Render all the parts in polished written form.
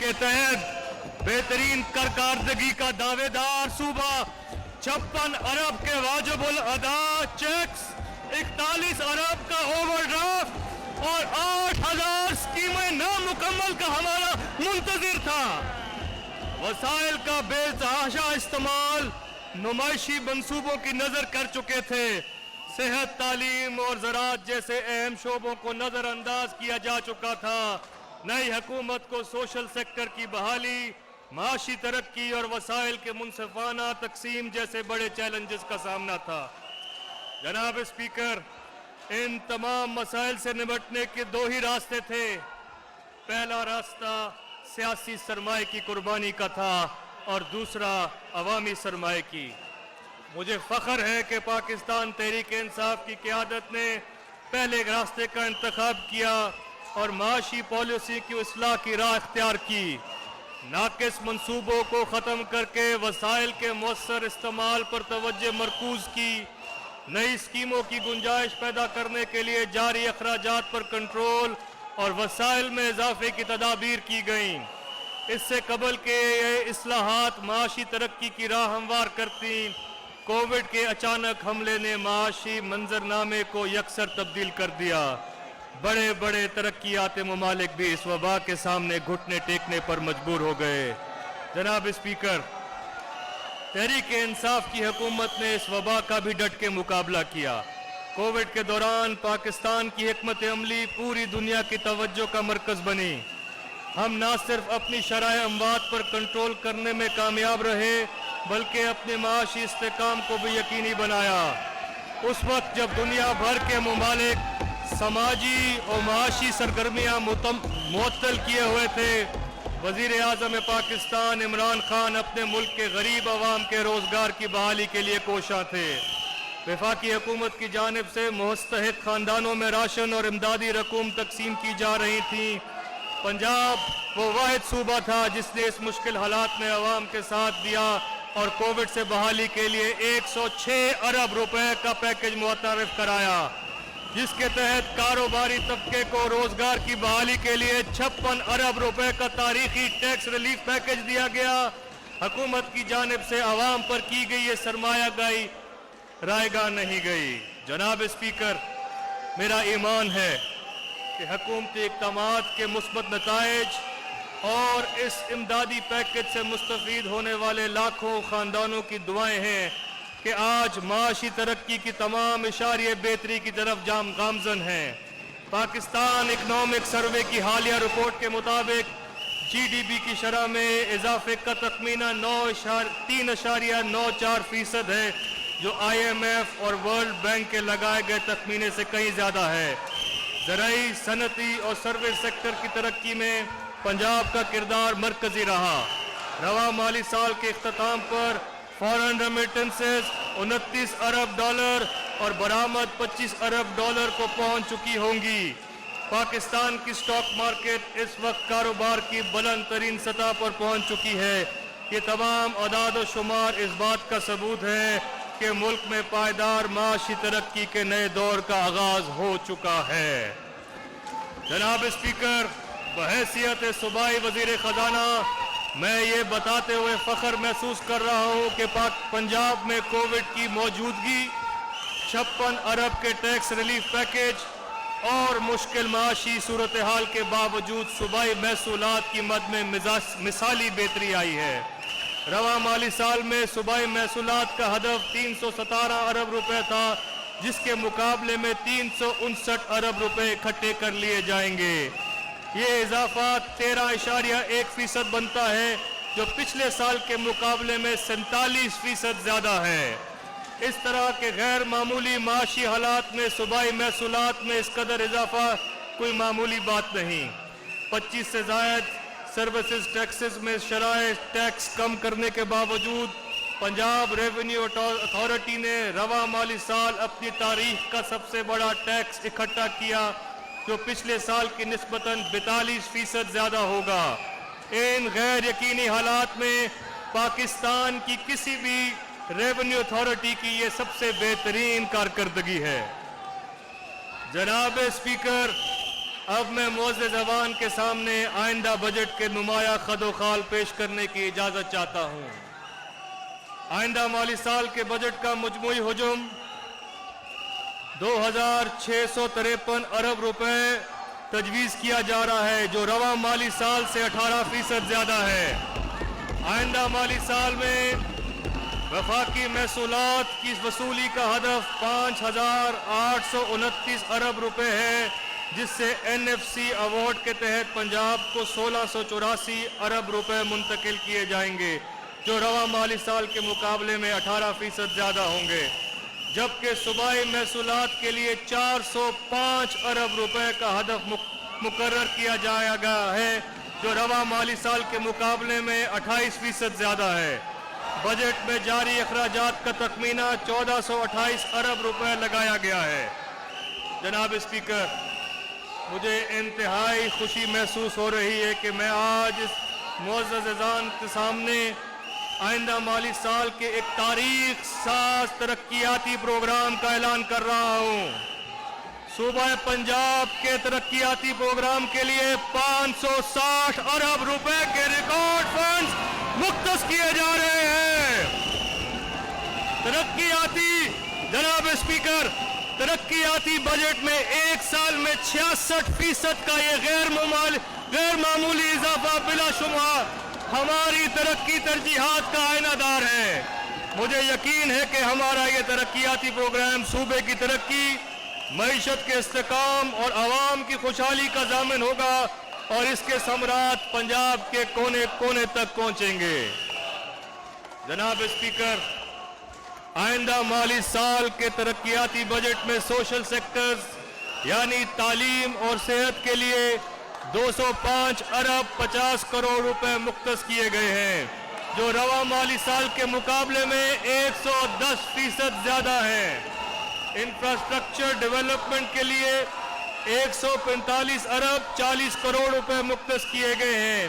के तहत बेहतरीन कारकर्दगी का दावेदार सूबा 56 अरब के वाजिबुल अदा चेक्स, 41 अरब का ओवरड्राफ्ट और 8000 स्कीमें नामुकम्मल का हमारा मुंतजिर था। वसाइल का बेतहाशा इस्तेमाल नुमाइशी मंसूबों की नजर कर चुके थे। सेहत, तालीम और ज़राअत जैसे अहम शोबों को नज़रअंदाज किया जा चुका था। नई हुकूमत को सोशल सेक्टर की बहाली, माशी तरक्की और वसाइल के मुनसिफाना तकसीम जैसे बड़े चैलेंजेस का सामना था। जनाब स्पीकर, इन तमाम मसाइल से निपटने के दो ही रास्ते थे। पहला रास्ता सियासी सरमाए की कुर्बानी का था और दूसरा अवामी सरमाए की। मुझे फ़ख्र है कि पाकिस्तान तहरीक इंसाफ की क़यादत ने पहले रास्ते का इंतखाब किया और माशी पॉलिसी की इस्लाह की राह इख्तियार की। नाकिस मंसूबों को ख़त्म करके वसाइल के मुअस्सर इस्तेमाल पर तवज्जो मरकूज़ की। नई स्कीमों की गुंजाइश पैदा करने के लिए जारी अखराजात पर कंट्रोल और वसाइल में इजाफे की तदाबीर की गईं। इससे कबल के ये इस्लाहात माशी तरक्की की राह हमवार करती। कोविड के अचानक हमले ने माशी मंजरनामे को यकसर तब्दील कर दिया। बड़े बड़े तरक्याती ममालिक भी इस वबा के सामने घुटने टेकने पर मजबूर हो गए। जनाब स्पीकर, तहरीक इंसाफ की हुकूमत ने इस वबा का भी डट के मुकाबला किया। कोविड के दौरान पाकिस्तान की हिकमत अमली पूरी दुनिया की तवज्जो का मरकज बनी। हम न सिर्फ अपनी शराय अमवात पर कंट्रोल करने में कामयाब रहे, बल्कि अपने माशी इस्तेकाम को भी यकीनी बनाया। उस वक्त जब दुनिया भर के ममालिक समाजी और माशी सरगर्मियाँ मुअत्तल किए हुए थे, वज़ीर आज़म पाकिस्तान इमरान खान अपने मुल्क के गरीब अवाम के रोज़गार की बहाली के लिए कोशा थे। वफाकी हुकूमत की जानिब से मुस्तहिक़ ख़ानदानों में राशन और इमदादी रकूम तकसीम की जा रही थी। पंजाब वो वाहिद सूबा था जिसने इस मुश्किल हालात में अवाम के साथ दिया और कोविड से बहाली के लिए 106 अरब रुपए का पैकेज मुतअर्रिफ कराया, जिसके तहत कारोबारी तबके को रोजगार की बहाली के लिए 56 अरब रुपए का तारीखी टैक्स रिलीफ पैकेज दिया गया। हुकूमत की जानिब से अवाम पर की गई ये सरमायागाही रायगा नहीं गई। जनाब स्पीकर, मेरा ईमान है कि हुकूमती इक़दामात के मुस्बत नताइज और इस इमदादी पैकेज से मुस्तफ़ीद होने वाले लाखों ख़ानदानों की दुआएं हैं कि आज माशी तरक्की की तमाम इशारे बेहतरी की तरफ गामज़न हैं। पाकिस्तान इकनॉमिक सर्वे की हालिया रिपोर्ट के मुताबिक GDP की शरह में इजाफे का तखमीना 3.94% है, जो IMF और वर्ल्ड बैंक के लगाए गए तखमीने से कहीं ज़्यादा है। ज़राई, सनती और सर्विस सेक्टर की तरक्की में पंजाब का किरदार मरकजी रहा। रवा माली साल के इख्तिताम पर फॉरेन रेमिटेंसेस 29 अरब डॉलर और बरामद 25 अरब डॉलर को पहुंच चुकी होंगी। पाकिस्तान की स्टॉक मार्केट इस वक्त कारोबार की बुलंद तरीन सतह पर पहुंच चुकी है। ये तमाम अदाद व शुमार इस बात का सबूत है कि मुल्क में पायदार माशी तरक्की के नए दौर का आगाज हो चुका है। जनाब स्पीकर, बहैसियत सूबाई वजीर खजाना मैं ये बताते हुए फ़ख्र महसूस कर रहा हूँ कि पंजाब में कोविड की मौजूदगी, 56 अरब के टैक्स रिलीफ पैकेज और मुश्किल माशी सूरत हाल के बावजूद सूबाई महसूलात की मद में मिसाली बेहतरी आई है। रवा माली साल में सूबाई महसूलात का हदफ 317 अरब रुपए था, जिसके मुकाबले में 359 अरब रुपए इकट्ठे कर लिए जाएंगे। ये इजाफा 13.1% बनता है, जो पिछले साल के मुकाबले में 47% ज़्यादा है। इस तरह के गैर मामूली माशी हालात में सूबाई महसूलात में इस कदर इजाफा कोई मामूली बात नहीं। 25 से ज़ायद सर्विसेज टैक्सेस में शराय टैक्स कम करने के बावजूद पंजाब रेवेन्यू अथॉरिटी ने रवा माली साल अपनी तारीख का सबसे बड़ा टैक्स इकट्ठा किया, जो पिछले साल की निस्बतन 42% ज़्यादा होगा। इन गैर यकीनी हालात में पाकिस्तान की किसी भी रेवेन्यू अथॉरिटी की ये सबसे बेहतरीन कारकर्दगी है। जनाब स्पीकर, اب میں معزز ایوان کے سامنے آئندہ بجٹ کے نمایاں خد و خال پیش کرنے کی اجازت چاہتا ہوں۔ آئندہ مالی سال کے بجٹ کا مجموعی حجم 2653 ارب روپے تجویز کیا جا رہا ہے، جو رواں مالی سال سے 18% زیادہ ہے۔ آئندہ مالی سال میں وفاقی محصولات کی وصولی کا ہدف 5829 ارب روپے ہے، جس سے NFC ایوارڈ کے تحت پنجاب کو 1684 ارب روپے منتقل کیے جائیں گے، جو رواں مالی سال کے مقابلے میں 18% زیادہ ہوں گے، جبکہ صوبائی محصولات کے لیے 405 ارب روپے کا ہدف مقرر کیا جائے گا ہے، جو رواں مالی سال کے مقابلے میں 28% زیادہ ہے۔ بجٹ میں جاری اخراجات کا تخمینہ 1428 ارب روپے لگایا گیا ہے۔ جناب اسپیکر، مجھے انتہائی خوشی محسوس ہو رہی ہے کہ میں آج اس معزز ایوان کے سامنے آئندہ مالی سال کے ایک تاریخ ساز ترقیاتی پروگرام کا اعلان کر رہا ہوں۔ صوبہ پنجاب کے ترقیاتی پروگرام کے لیے 560 ارب روپے کے ریکارڈ فنڈز مختص کیے جا رہے ہیں۔ جناب اسپیکر، ترقیاتی بجٹ میں ایک سال میں 66% کا یہ غیر معمولی اضافہ بلا شبہ ہماری ترقی ترجیحات کا آئینہ دار ہے۔ مجھے یقین ہے کہ ہمارا یہ ترقیاتی پروگرام صوبے کی ترقی، معیشت کے استحکام اور عوام کی خوشحالی کا ضامن ہوگا، اور اس کے ثمرات پنجاب کے کونے کونے تک پہنچیں گے۔ جناب اسپیکر، آئندہ مالی سال کے ترقیاتی بجٹ میں سوشل سیکٹرز یعنی تعلیم اور صحت کے لیے 205 ارب 50 کروڑ روپے مختص کیے گئے ہیں، جو رواں مالی سال کے مقابلے میں 110% زیادہ ہے۔ انفراسٹرکچر ڈیولپمنٹ کے لیے 145 ارب 40 کروڑ روپے مختص کیے گئے ہیں،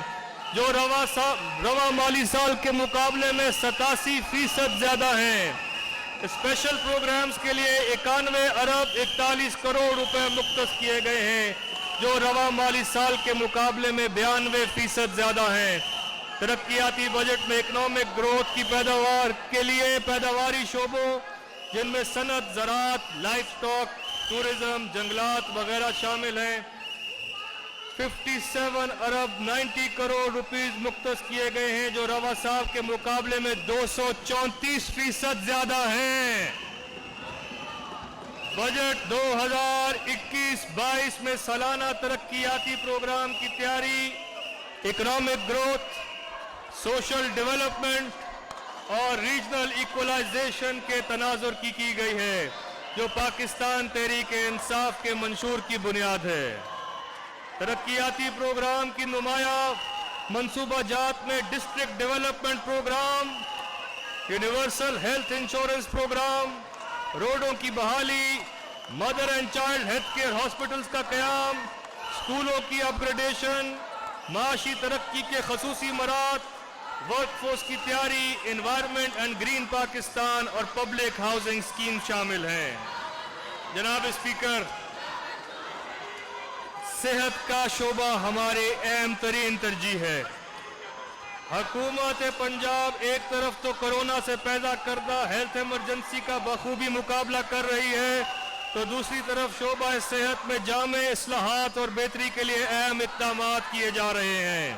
جو رواں مالی سال کے مقابلے میں 87% زیادہ ہیں۔ اسپیشل پروگرامز کے لیے 91 ارب 41 کروڑ روپے مختص کیے گئے ہیں، جو رواں مالی سال کے مقابلے میں 92% زیادہ ہیں۔ ترقیاتی بجٹ میں اکنامک گروتھ کی پیداوار کے لیے پیداواری شعبوں جن میں صنعت، زراعت، لائف سٹاک، ٹورزم، جنگلات وغیرہ شامل ہیں 57 ارب 90 کروڑ روپیز مختص کیے گئے ہیں، جو رواں سال کے مقابلے میں 234% زیادہ ہیں۔ بجٹ 2021-22 میں سالانہ ترقیاتی پروگرام کی تیاری اکنامک گروتھ، سوشل ڈیولپمنٹ اور ریجنل ایکولائزیشن کے تناظر کی گئی ہے، جو پاکستان تحریک انصاف کے منشور کی بنیاد ہے۔ ترقیاتی پروگرام کی نمایاں منصوبہ جات میں district development programme, universal health insurance programme, روڈوں کی بحالی، mother and child health care hospitals کا قیام، سکولوں کی اپ گریڈیشن، معاشی ترقی کے خصوصی مراحل، ورک فورس کی تیاری، انوائرمنٹ اینڈ گرین پاکستان اور پبلک ہاؤسنگ اسکیم شامل ہیں۔ جناب اسپیکر، صحت کا شعبہ ہماری اہم ترین ترجیح ہے۔ حکومت پنجاب ایک طرف تو کرونا سے پیدا کردہ ہیلتھ ایمرجنسی کا بخوبی مقابلہ کر رہی ہے، تو دوسری طرف شعبہ صحت میں جامع اصلاحات اور بہتری کے لیے اہم اقدامات کیے جا رہے ہیں۔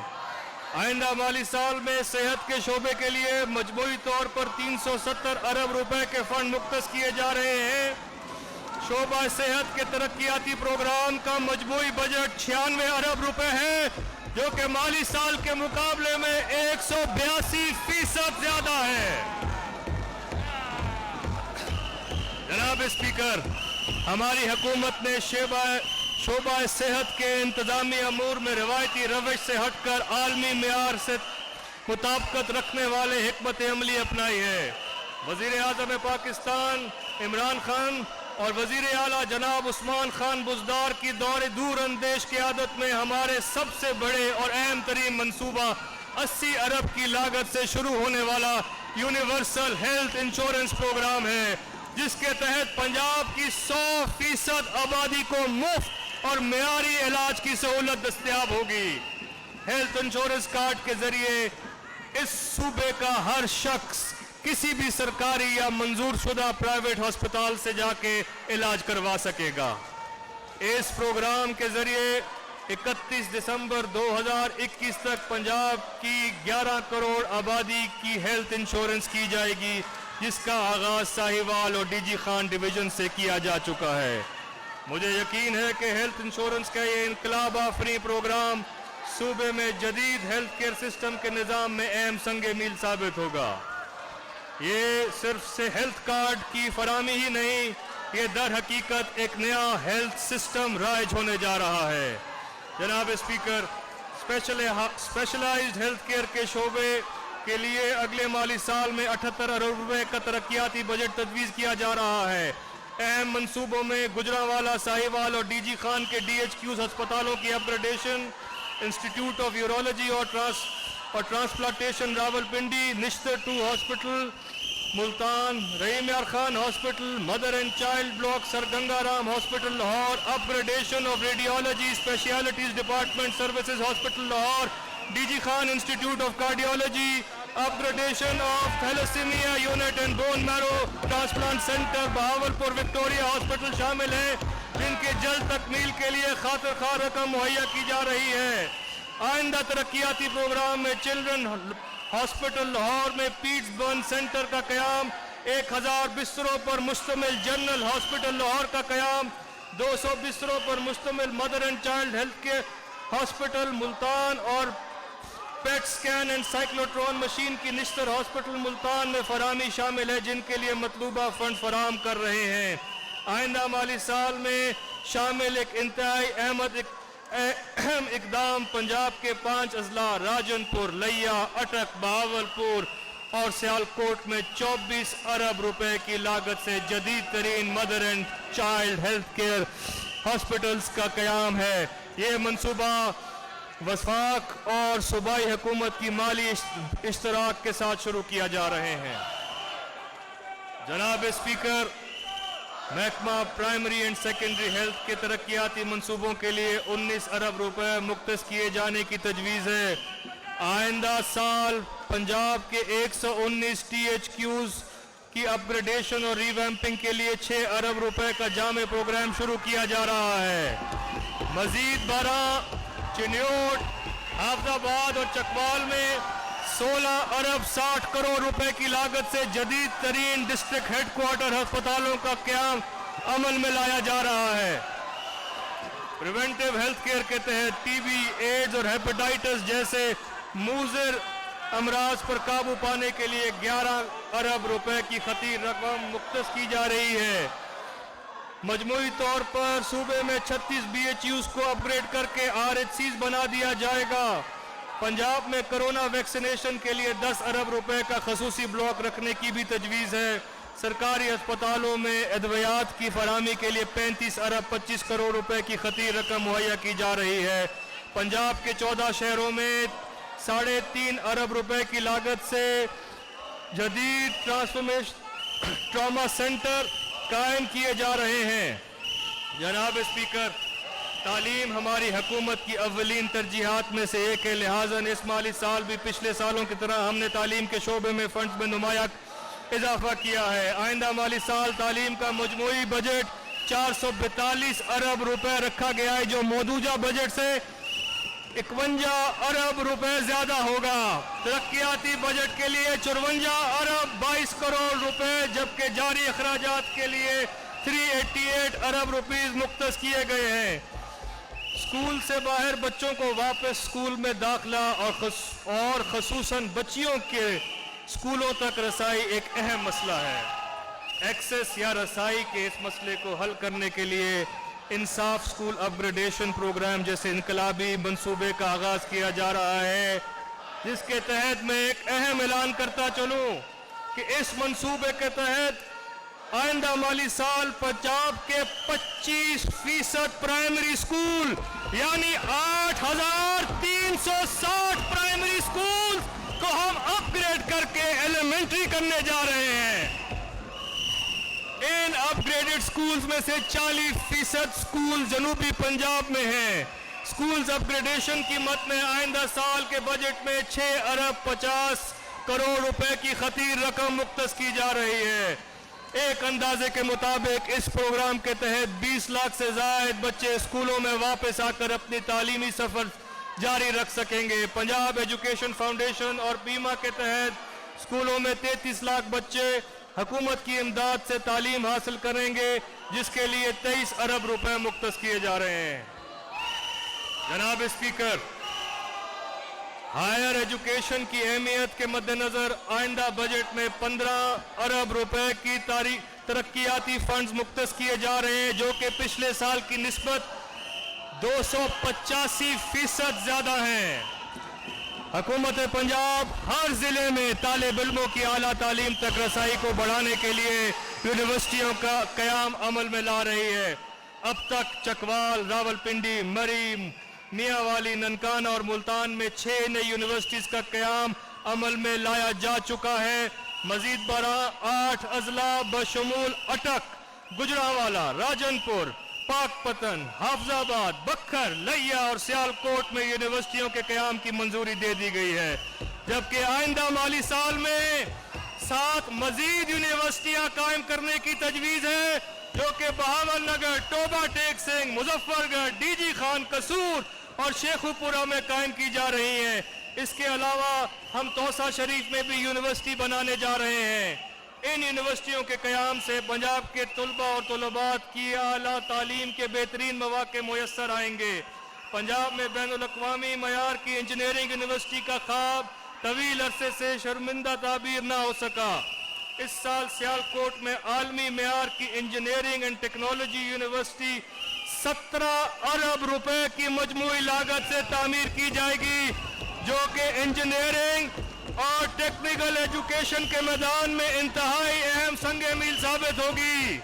آئندہ مالی سال میں صحت کے شعبے کے لیے مجموعی طور پر 370 ارب روپے کے فنڈ مختص کیے جا رہے ہیں۔ شعبہ صحت کے ترقیاتی پروگرام کا مجموعی بجٹ 96 ارب روپے ہے، جو کہ مالی سال کے مقابلے میں 182% زیادہ ہے۔ جناب اسپیکر، ہماری حکومت نے شعبہ صحت کے انتظامی امور میں روایتی روش سے ہٹ کر عالمی معیار سے مطابقت رکھنے والے حکمت عملی اپنائی ہے۔ وزیر اعظم پاکستان عمران خان اور وزیر اعلیٰ جناب عثمان خان بزدار کی دور اندیش قیادت میں ہمارے سب سے بڑے اور اہم ترین منصوبہ 80 ارب کی لاگت سے شروع ہونے والا یونیورسل ہیلتھ انشورنس پروگرام ہے، جس کے تحت پنجاب کی 100% آبادی کو مفت اور معیاری علاج کی سہولت دستیاب ہوگی۔ ہیلتھ انشورنس کارڈ کے ذریعے اس صوبے کا ہر شخص کسی بھی سرکاری یا منظور شدہ پرائیویٹ ہسپتال سے جا کے علاج کروا سکے گا۔ اس پروگرام کے ذریعے 31 دسمبر 2021 تک پنجاب کی 11 کروڑ آبادی کی ہیلتھ انشورنس کی جائے گی، جس کا آغاز ساہیوال اور ڈی جی خان ڈویژن سے کیا جا چکا ہے۔ مجھے یقین ہے کہ ہیلتھ انشورنس کا یہ انقلاب آفریں پروگرام صوبے میں جدید ہیلتھ کیئر سسٹم کے نظام میں اہم سنگ میل ثابت ہوگا۔ یہ صرف سے ہیلتھ کارڈ کی فراہمی ہی نہیں، یہ در حقیقت ایک نیا ہیلتھ سسٹم رائج ہونے جا رہا ہے۔ جناب اسپیکر، اسپیشلائزڈ ہیلتھ کیئر کے شعبے کے لیے اگلے مالی سال میں 78 ارب روپے کا ترقیاتی بجٹ تجویز کیا جا رہا ہے۔ اہم منصوبوں میں گجرانوالہ، ساہیوال اور ڈی جی خان کے ڈی ایچ کیوز ہسپتالوں کی upgradation, institute of urology اور transplantation Rawalpindi, Nishtar 2 hospital Multan, Rahim Yar Khan hospital, mother and child block Sir Ganga Ram hospital Lahore, upgradation of radiology specialties department services hospital Lahore, D G Khan institute of cardiology, upgradation of thalassaemia unit and bone marrow transplant centre Bahawalpur Victoria hospital شامل ہیں، جن کے جلد تکمیل کے لیے خاطر خواہ رقم مہیا کی جا رہی ہے۔ آئندہ ترقیاتی پروگرام میں چلڈرن ہاسپٹل لاہور میں پیٹس برن سینٹر کا قیام، 1000 بستروں پر مشتمل جنرل ہاسپٹل لاہور کا قیام، 200 بستروں پر مشتمل mother and child health care hospital Multan اور پیٹ سکین اینڈ سائیکلوٹرون مشین کی نشتر ہاسپٹل ملتان میں فراہمی شامل ہے، جن کے لیے مطلوبہ فنڈ فراہم کر رہے ہیں۔ آئندہ مالی سال میں شامل ایک انتہائی اہم اقدام پنجاب کے 5 اضلاع راجن پور، لیا، اٹک، بہاولپور اور سیالکوٹ میں 24 ارب روپے کی لاگت سے جدید ترین mother and child health care hospitals کا قیام ہے۔ یہ منصوبہ وفاق اور صوبائی حکومت کی مالی اشتراک کے ساتھ شروع کیا جا رہے ہیں۔ جناب اسپیکر، محکمہ پرائمری اینڈ سیکنڈری ہیلتھ کے ترقیاتی منصوبوں کے لیے 19 ارب روپے مختص کیے جانے کی تجویز ہے۔ آئندہ سال پنجاب کے 119 ٹی ایچ کیوز کی اپ گریڈیشن اور ریویمپنگ کے لیے 6 ارب روپے کا جامع پروگرام شروع کیا جا رہا ہے۔ مزید 12 چنیوٹ، حافظ آباد اور چکوال میں 16 ارب 60 کروڑ روپے کی لاگت سے جدید ترین ڈسٹرکٹ ہیڈ کوارٹر ہسپتالوں کا قیام عمل میں لایا جا رہا ہے۔ پریونٹیو ہیلتھ کیئر کے تحت ٹی بی، ایڈز اور ہیپیٹائٹس جیسے مضر امراض پر قابو پانے کے لیے 11 ارب روپے کی خطیر رقم مختص کی جا رہی ہے۔ مجموعی طور پر صوبے میں 36 بی ایچ یوز کو اپ گریڈ کر کے آر ایچ سیز بنا دیا جائے گا۔ پنجاب میں کرونا ویکسینیشن کے لیے 10 ارب روپے کا خصوصی بلاک رکھنے کی بھی تجویز ہے۔ سرکاری ہسپتالوں میں ادویات کی فراہمی کے لیے 35 ارب 25 کروڑ روپے کی خطیر رقم مہیا کی جا رہی ہے۔ پنجاب کے 14 شہروں میں 3.5 ارب روپے کی لاگت سے جدید ٹراما سینٹر قائم کیے جا رہے ہیں۔ جناب اسپیکر، تعلیم ہماری حکومت کی اولین ترجیحات میں سے ایک ہے، لہٰذا اس مالی سال بھی پچھلے سالوں کی طرح ہم نے تعلیم کے شعبے میں فنڈز میں نمایاں اضافہ کیا ہے۔ آئندہ مالی سال تعلیم کا مجموعی بجٹ 442 ارب روپے رکھا گیا ہے، جو موجودہ بجٹ سے 51 ارب روپے زیادہ ہوگا۔ ترقیاتی بجٹ کے لیے 54 ارب 22 کروڑ روپے، جبکہ جاری اخراجات کے لیے 388 ارب روپیز مختص کیے گئے ہیں۔ اسکول سے باہر بچوں کو واپس اسکول میں داخلہ اور خصوصاً بچیوں کے اسکولوں تک رسائی ایک اہم مسئلہ ہے۔ ایکسیس یا رسائی کے اس مسئلے کو حل کرنے کے لیے انصاف اسکول اپ گریڈیشن پروگرام جیسے انقلابی منصوبے کا آغاز کیا جا رہا ہے، جس کے تحت میں ایک اہم اعلان کرتا چلوں کہ اس منصوبے کے تحت آئندہ مالی سال پنجاب کے 25% پرائمری اسکول یعنی 8360 پرائمری اسکول کو ہم اپ گریڈ کر کے ایلیمنٹری کرنے جا رہے ہیں۔ इन अपग्रेडेड स्कूल्स में से 40% स्कूल जनूबी पंजाब में हैं। स्कूल्स अपग्रेडेशन की मद में आइंदा साल के बजट में 6 अरब 50 करोड़ रुपए की खतीर रकम मुख्तस की जा रही है। एक अंदाजे के मुताबिक इस प्रोग्राम के तहत 20 लाख से ज़ायद बच्चे स्कूलों में वापस आकर अपनी तालीमी सफ़र जारी रख सकेंगे। पंजाब एजुकेशन फाउंडेशन और बीमा के तहत स्कूलों में 33 लाख बच्चे हुकूमत की इमदाद से तालीम हासिल करेंगे, जिसके लिए 23 अरब रुपए मुख्तस किए जा रहे हैं। जनाब स्पीकर, हायर एजुकेशन की अहमियत के मद्देनजर आइंदा बजट में 15 अरब रुपए की तरक्याती फंड्स मुख्तस किए जा रहे हैं, जो कि पिछले साल की निस्बत 285% ज्यादा हैं। हुकूमत पंजाब हर जिले में तालिब इल्मों की आला तालीम तक रसाई को बढ़ाने के लिए यूनिवर्सिटियों का क़याम अमल में ला रही है। अब तक चकवाल, रावलपिंडी, मरी, मियांवाली, ननकाना और मुल्तान में 6 नई यूनिवर्सिटीज़ का क़याम अमल में लाया जा चुका है। मजीद 8 अजला बशमूल अटक, गुजरांवाला, राजनपुर, पाकपतन, हाफजाबाद, बक्खर, लैया और सियालकोट में यूनिवर्सिटियों के क़याम की मंजूरी दे दी गई है, जबकि आइंदा माली साल में 7 मजीद यूनिवर्सिटियां कायम करने की तजवीज़ है, जो कि बहावल नगर, टोबा टेक सिंह, मुजफ्फरगढ़, डीजी खान, कसूर और शेखुपुरा में कायम की जा रही हैं। इसके अलावा हम तौसा शरीफ में भी यूनिवर्सिटी बनाने जा रहे हैं। इन यूनिवर्सिटियों के क़याम से पंजाब के तलबा और तलबात की आला तालीम के बेहतरीन मौक़े मुयस्सर आएंगे। पंजाब में बैनुल-अक़वामी मयार की इंजीनियरिंग यूनिवर्सिटी का ख्वाब तवील अरसे से शर्मिंदा ताबीर न हो सका। इस साल सियालकोट में आलमी मयार की इंजीनियरिंग एंड टेक्नोलॉजी यूनिवर्सिटी 17 अरब रुपए की मजमूई लागत से तामीर की जाएगी, जो कि इंजीनियरिंग और टेक्निकल एजुकेशन के मैदान में इंतहाई अहम संगे मील साबित होगी।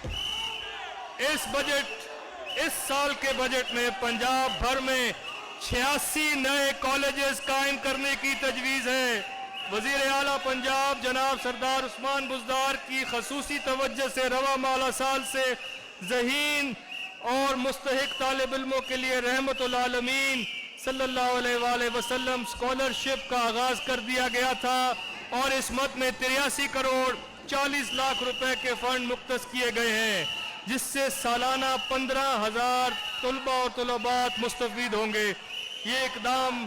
इस साल के बजट में पंजाब भर में 86 नए कॉलेजेस कायम करने की तजवीज़ है। वज़ीर आला पंजाब जनाब सरदार उस्मान बुज़दार की खसूसी तवज्जो से रवा माला साल से ज़हीन और मुस्तहिक तालिब इल्मों के लिए रहमतुल आलमीन सल्लल्लाहु अलैहि वसल्लम स्कॉलरशिप का आगाज कर दिया गया था, और इस मद में 83 करोड़ 40 लाख रुपए के फंड मुख्तस किए गए हैं, जिससे सालाना 15,000 तलबा और तलबात मुस्तफीद होंगे। ये इकदाम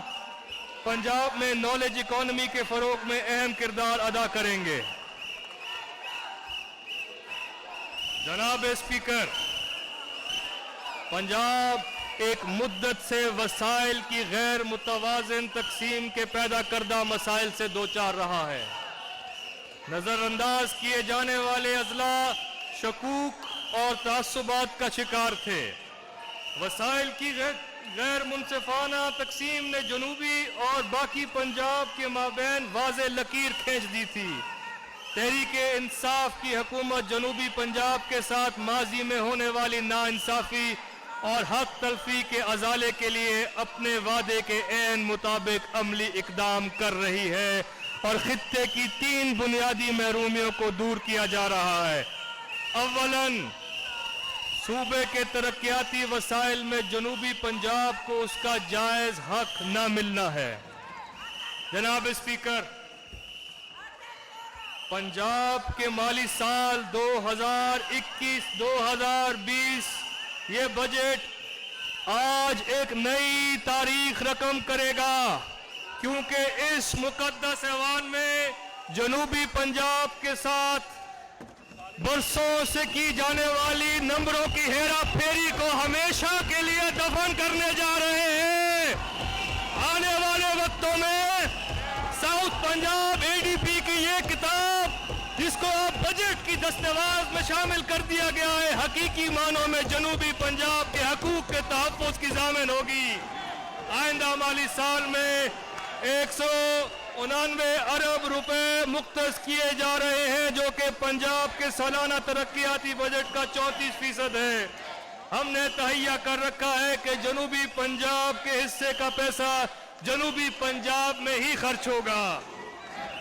पंजाब में नॉलेज इकॉनमी के फरोग में अहम किरदार अदा करेंगे। जनाब स्पीकर, पंजाब एक मुद्दत से वसाइल की गैर मुतवाज़िन तकसीम के पैदा करदा मसाइल से दो चार रहा है। नज़रअंदाज किए जाने वाले अजला शकूक और तासुबात का शिकार थे। वसाइल की गैर मुनसिफाना तकसीम ने जनूबी और बाकी पंजाब के माबैन वाज़े लकीर खींच दी थी। तहरीके इंसाफ की हुकूमत जनूबी पंजाब के साथ माजी में होने वाली नाइंसाफ़ी और हक तलफी के अजाले के लिए अपने वादे के ऐन मुताबिक अमली इकदाम कर रही है, और खित्ते की 3 बुनियादी महरूमियों को दूर किया जा रहा है। अव्वलन, सूबे के तरक्याती वसाइल में जनूबी पंजाब को उसका जायज हक न मिलना है। जनाब स्पीकर, पंजाब के माली साल 2021-2020 ये बजट आज एक नई तारीख रकम करेगा, क्योंकि इस मुकद्दस ऐवान में जनूबी पंजाब के साथ बरसों से की जाने वाली नंबरों की हेरा फेरी को हमेशा के लिए दफन करने जा रहे हैं। आने वाले वक्तों में साउथ पंजाब एडीपी की ये किताब, जिसको अब बजट की दस्तवाज में शामिल कर दिया गया है, हकीकी मानों में जनूबी पंजाब के हकूक के तहफ़्फ़ुज़ की ज़ामिन होगी। आइंदा माली साल में 199 अरब रुपए मुख्तस किए जा रहे हैं, जो कि पंजाब के सालाना तरक्याती बजट का 34% है। हमने तहैया कर रखा है कि जनूबी पंजाब के हिस्से का पैसा जनूबी पंजाब में ही खर्च होगा।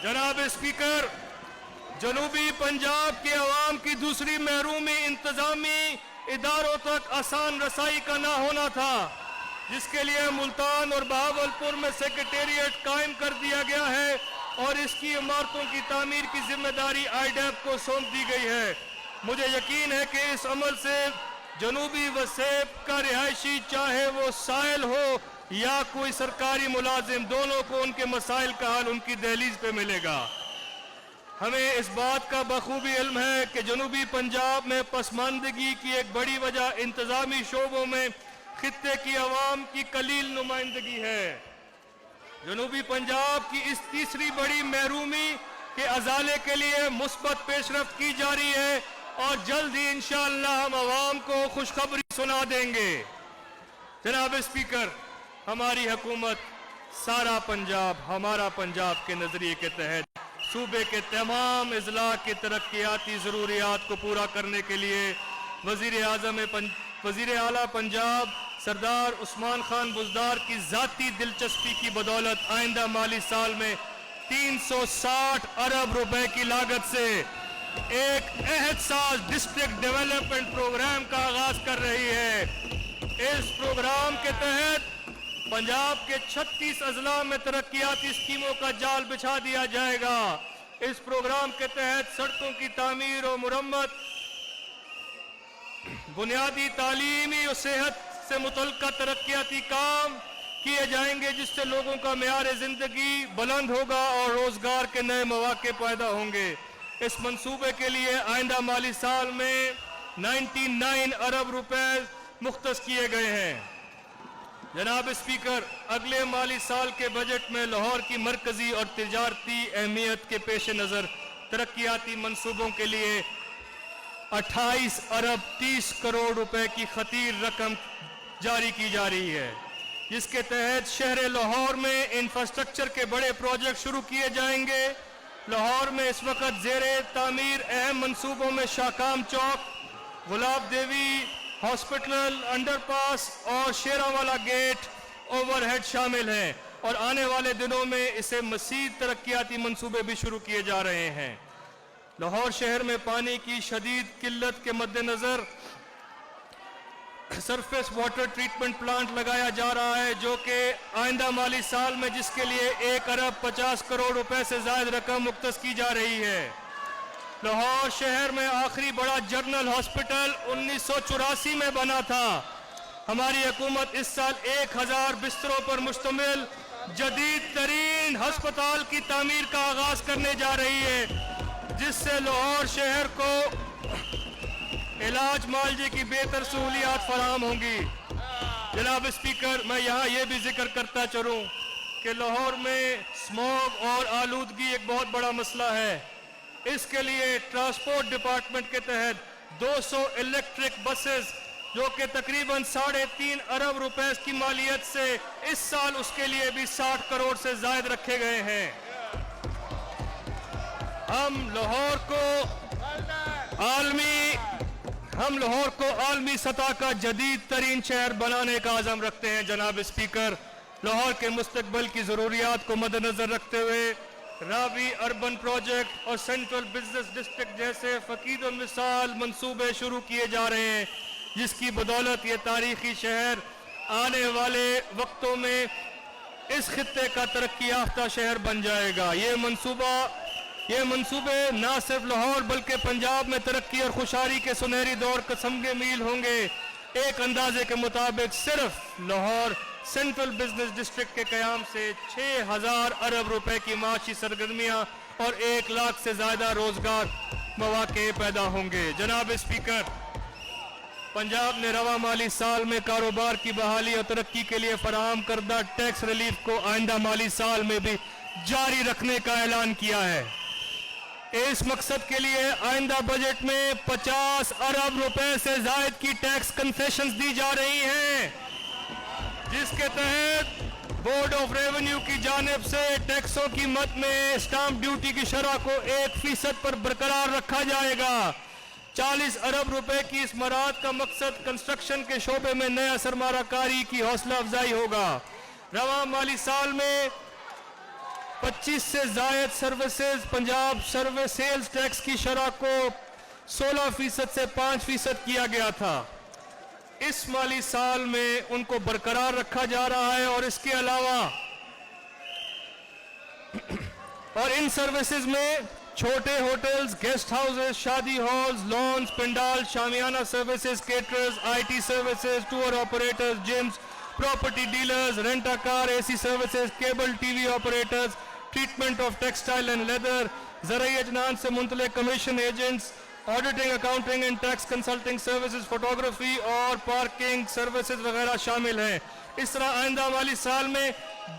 जनाब स्पीकर, जनूबी पंजाब के अवाम की दूसरी महरूमी इंतजामी इदारों तक आसान रसाई का ना होना था, जिसके लिए मुल्तान और बहावलपुर में सेक्रेटेरिएट कायम कर दिया गया है और इसकी इमारतों की तामीर की जिम्मेदारी आईडैप को सौंप दी गई है। मुझे यकीन है कि इस अमल से जनूबी वसेब का रिहायशी, चाहे वो साइल हो या कोई सरकारी मुलाजिम, दोनों को उनके मसाइल का हल उनकी दहलीज पे मिलेगा। हमें इस बात का बखूबी इल्म है कि जनूबी पंजाब में पसमानदगी की एक बड़ी वजह इंतजामी शोबों में खित्ते की आवाम की कलील नुमाइंदगी है। जनूबी पंजाब की इस तीसरी बड़ी महरूमी के अजाले के लिए मुस्बत पेशरफ्त की जा रही है और जल्द ही इंशाअल्लाह हम आवाम को खुशखबरी सुना देंगे। जनाब स्पीकर, हमारी हुकूमत सारा पंजाब हमारा पंजाब के नजरिए के तहत सूबे के तमाम अजला की तरक्याती ज़रूरियात को पूरा करने के लिए वज़ीर आला पंजाब सरदार उस्मान खान बुज़दार की ज़ाती दिलचस्पी की बदौलत आइंदा माली साल में 360 अरब रुपए की लागत से एक एहसास डिस्ट्रिक्ट डेवलपमेंट प्रोग्राम का आगाज कर रही है। इस प्रोग्राम के तहत पंजाब के 36 अजला में तरक्याती स्कीमों का जाल बिछा दिया जाएगा। इस प्रोग्राम के तहत सड़कों की तामीर और मुरम्मत, बुनियादी तालीमी और सेहत से मुतल्लिक़ तरक्याती काम किए जाएंगे, जिससे लोगों का मेयार ज़िंदगी बुलंद होगा और रोजगार के नए मौके पैदा होंगे। इस मंसूबे के लिए आइंदा माली साल में 99 अरब रुपए मुख्तस किए गए हैं। जनाब स्पीकर, अगले माली साल के बजट में लाहौर की मरकजी और तिजारती अहमियत के पेश नज़र तरक्याती मंसूबों के लिए 28 अरब 30 करोड़ रुपए की खतीर रकम जारी की जा रही है, जिसके तहत शहर लाहौर में इंफ्रास्ट्रक्चर के बड़े प्रोजेक्ट शुरू किए जाएंगे। लाहौर में इस वक्त ज़ेरे तामीर अहम मंसूबों में शाकाम चौक, गुलाब देवी हॉस्पिटल, अंडरपास और शेरावाला गेट ओवरहेड शामिल हैं और आने वाले दिनों में इसे मज़ीद तरक्याती मंसूबे भी शुरू किए जा रहे हैं। लाहौर शहर में पानी की शदीद किल्लत के मद्देनज़र सरफेस वाटर ट्रीटमेंट प्लांट लगाया जा रहा है, जो कि आइंदा माली साल में जिसके लिए 1 अरब 50 करोड़ रुपए से ज़ायद रकम मुख्तस की जा रही है। लाहौर शहर में आखिरी बड़ा जनरल हॉस्पिटल 1984 में बना था। हमारी हुकूमत इस साल 1000 बिस्तरों पर मुश्तमिल जदीद तरीन हस्पताल की तामीर का आगाज करने जा रही है, जिससे लाहौर शहर को इलाज मालजे की बेहतर सहूलियात फराहम होंगी। जनाब स्पीकर, मैं यहाँ ये भी जिक्र करता चलूँ कि लाहौर में स्मॉग और आलूदगी एक बहुत बड़ा मसला है। इसके लिए ट्रांसपोर्ट डिपार्टमेंट के तहत 200 इलेक्ट्रिक बसेस, जो कि तकरीबन 3.5 अरब रुपए की मालियत से इस साल उसके लिए भी 60 करोड़ से जायद रखे गए हैं। हम लाहौर को आलमी सतह का जदीद तरीन शहर बनाने का आज़म रखते हैं। जनाब स्पीकर, लाहौर के मुस्तकबिल की ज़रूरियात को मद्देनज़र रखते हुए रावी अर्बन प्रोजेक्ट और सेंट्रल बिजनेस डिस्ट्रिक्ट जैसे फकीद और मिसाल मंसूबे शुरू किए जा रहे हैं, जिसकी बदौलत ये तारीखी शहर आने वाले वक्तों में इस खित्ते का तरक्की याफ्ता शहर बन जाएगा। ये मंसूबे न सिर्फ लाहौर बल्कि पंजाब में तरक्की और खुशहाली के सुनहरी दौर का समगे मील होंगे। एक अंदाजे के मुताबिक सिर्फ लाहौर सेंट्रल बिजनेस डिस्ट्रिक्ट के कयाम से 6000 अरब रुपए की माशी सरगर्मियां और 1 लाख से ज्यादा रोजगार मौके पैदा होंगे। जनाब स्पीकर, पंजाब ने रवा माली साल में कारोबार की बहाली और तरक्की के लिए फराहम करदा टैक्स रिलीफ को आइंदा माली साल में भी जारी रखने का ऐलान किया है। इस मकसद के लिए आइंदा बजट में 50 अरब रुपए से जायद की टैक्स कंसेशंस दी जा रही हैं, जिसके तहत बोर्ड ऑफ रेवेन्यू की जानिब से टैक्सों की मद में स्टाम्प ड्यूटी की शरह को 1% पर बरकरार रखा जाएगा। 40 अरब रुपए की इस मराहत का मकसद कंस्ट्रक्शन के शोबे में नया सरमाराकारी की हौसला अफजाई होगा। रवा माली साल में 25 سے زائد services Punjab service sales tax کی شرح کو 16% سے 5% کیا گیا تھا. اس مالی سال میں ان کو برقرار رکھا جا رہا ہے اور اس کے علاوہ اور ان سروسز میں چھوٹے ہوٹلز، گیسٹ ہاؤسز، شادی ہالز، لانز، پنڈال، شامیانہ services, caterers, I T services, tour operators, gyms, property dealers, rent car, A C services, cable T V operators, treatment of textile and leather, زرعی اجناس سے منتلک commission agents, auditing, accounting and tax consulting services, photography اور parking services وغیرہ شامل ہیں. اس طرح آئندہ مالی سال میں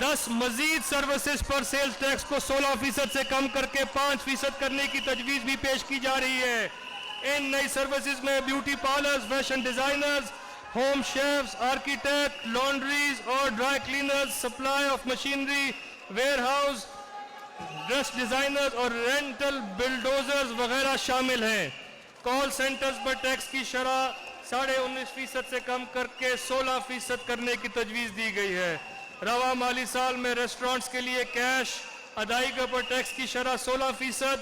10 مزید سروسز پر سیلز ٹیکس کو 16% سے کم کر کے 5% کرنے کی تجویز بھی پیش کی جا رہی ہے. ان نئی سروسز میں beauty parlours, fashion designers, home chefs, architect, laundries اور dry cleaners, supply of machinery, warehouse, dress designers اور رینٹل بلڈوزرز وغیرہ شامل ہیں. کال سینٹرز پر ٹیکس کی شرح 19.5% سے کم کر کے 16% کرنے کی تجویز دی گئی ہے. رواں مالی سال میں ریسٹورانٹس کے لیے کیش ادائیگی پر ٹیکس کی شرح 16%،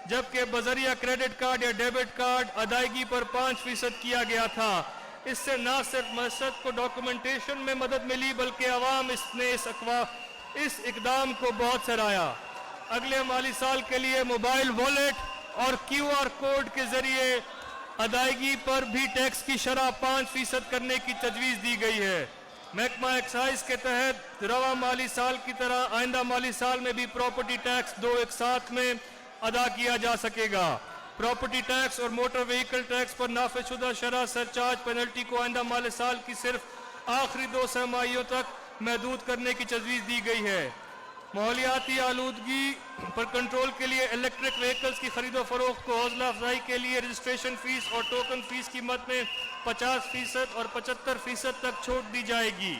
جبکہ بذریعہ کریڈٹ کارڈ یا ڈیبٹ کارڈ ادائیگی پر 5% کیا گیا تھا. اس سے نہ صرف معیشت کو ڈاکومنٹیشن میں مدد ملی بلکہ عوام نے اس اقدام کو بہت سراہا. اگلے مالی سال کے لیے موبائل والیٹ اور کیو آر کوڈ کے ذریعے ادائیگی پر بھی ٹیکس کی شرح 5% کرنے کی تجویز دی گئی ہے. محکمہ ایکسائز کے تحت رواں مالی سال کی طرح آئندہ مالی سال میں بھی پراپرٹی ٹیکس 2 ایک ساتھ میں ادا کیا جا سکے گا. پراپرٹی ٹیکس اور موٹر وہیکل ٹیکس پر نافذ شدہ شرح سرچارج پینلٹی کو آئندہ مالی سال کی صرف آخری 2 سرمائیوں تک محدود کرنے کی تجویز دی گئی ہے. ماحولیاتی آلودگی پر کنٹرول کے لیے الیکٹرک وہیکلز کی خرید و فروخت کو حوصلہ افزائی کے لیے رجسٹریشن فیس اور ٹوکن فیس کی قیمت میں 50% اور 75% تک چھوٹ دی جائے گی.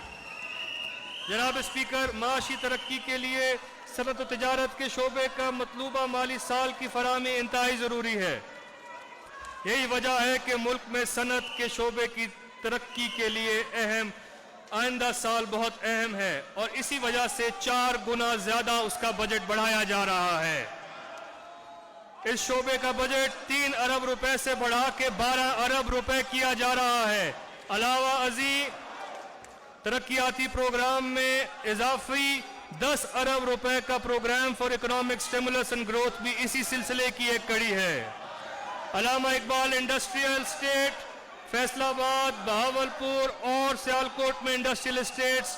جناب اسپیکر، معاشی ترقی کے لیے صنعت و تجارت کے شعبے کا مطلوبہ مالی سال کی فراہمی انتہائی ضروری ہے. یہی وجہ ہے کہ ملک میں صنعت کے شعبے کی ترقی کے لیے آئندہ سال بہت اہم ہے اور اسی وجہ سے 4 گنا زیادہ اس کا بجٹ بڑھایا جا رہا ہے. اس شعبے کا بجٹ 3 ارب روپے سے بڑھا کے 12 ارب روپے کیا جا رہا ہے. علاوہ ازیں ترقیاتی پروگرام میں اضافی 10 ارب روپے کا programme for economic stimulus and growth بھی اسی سلسلے کی ایک کڑی ہے. علامہ اقبال انڈسٹریل اسٹیٹ، فیصل آباد، بہاولپور اور سیالکوٹ میں industrial status,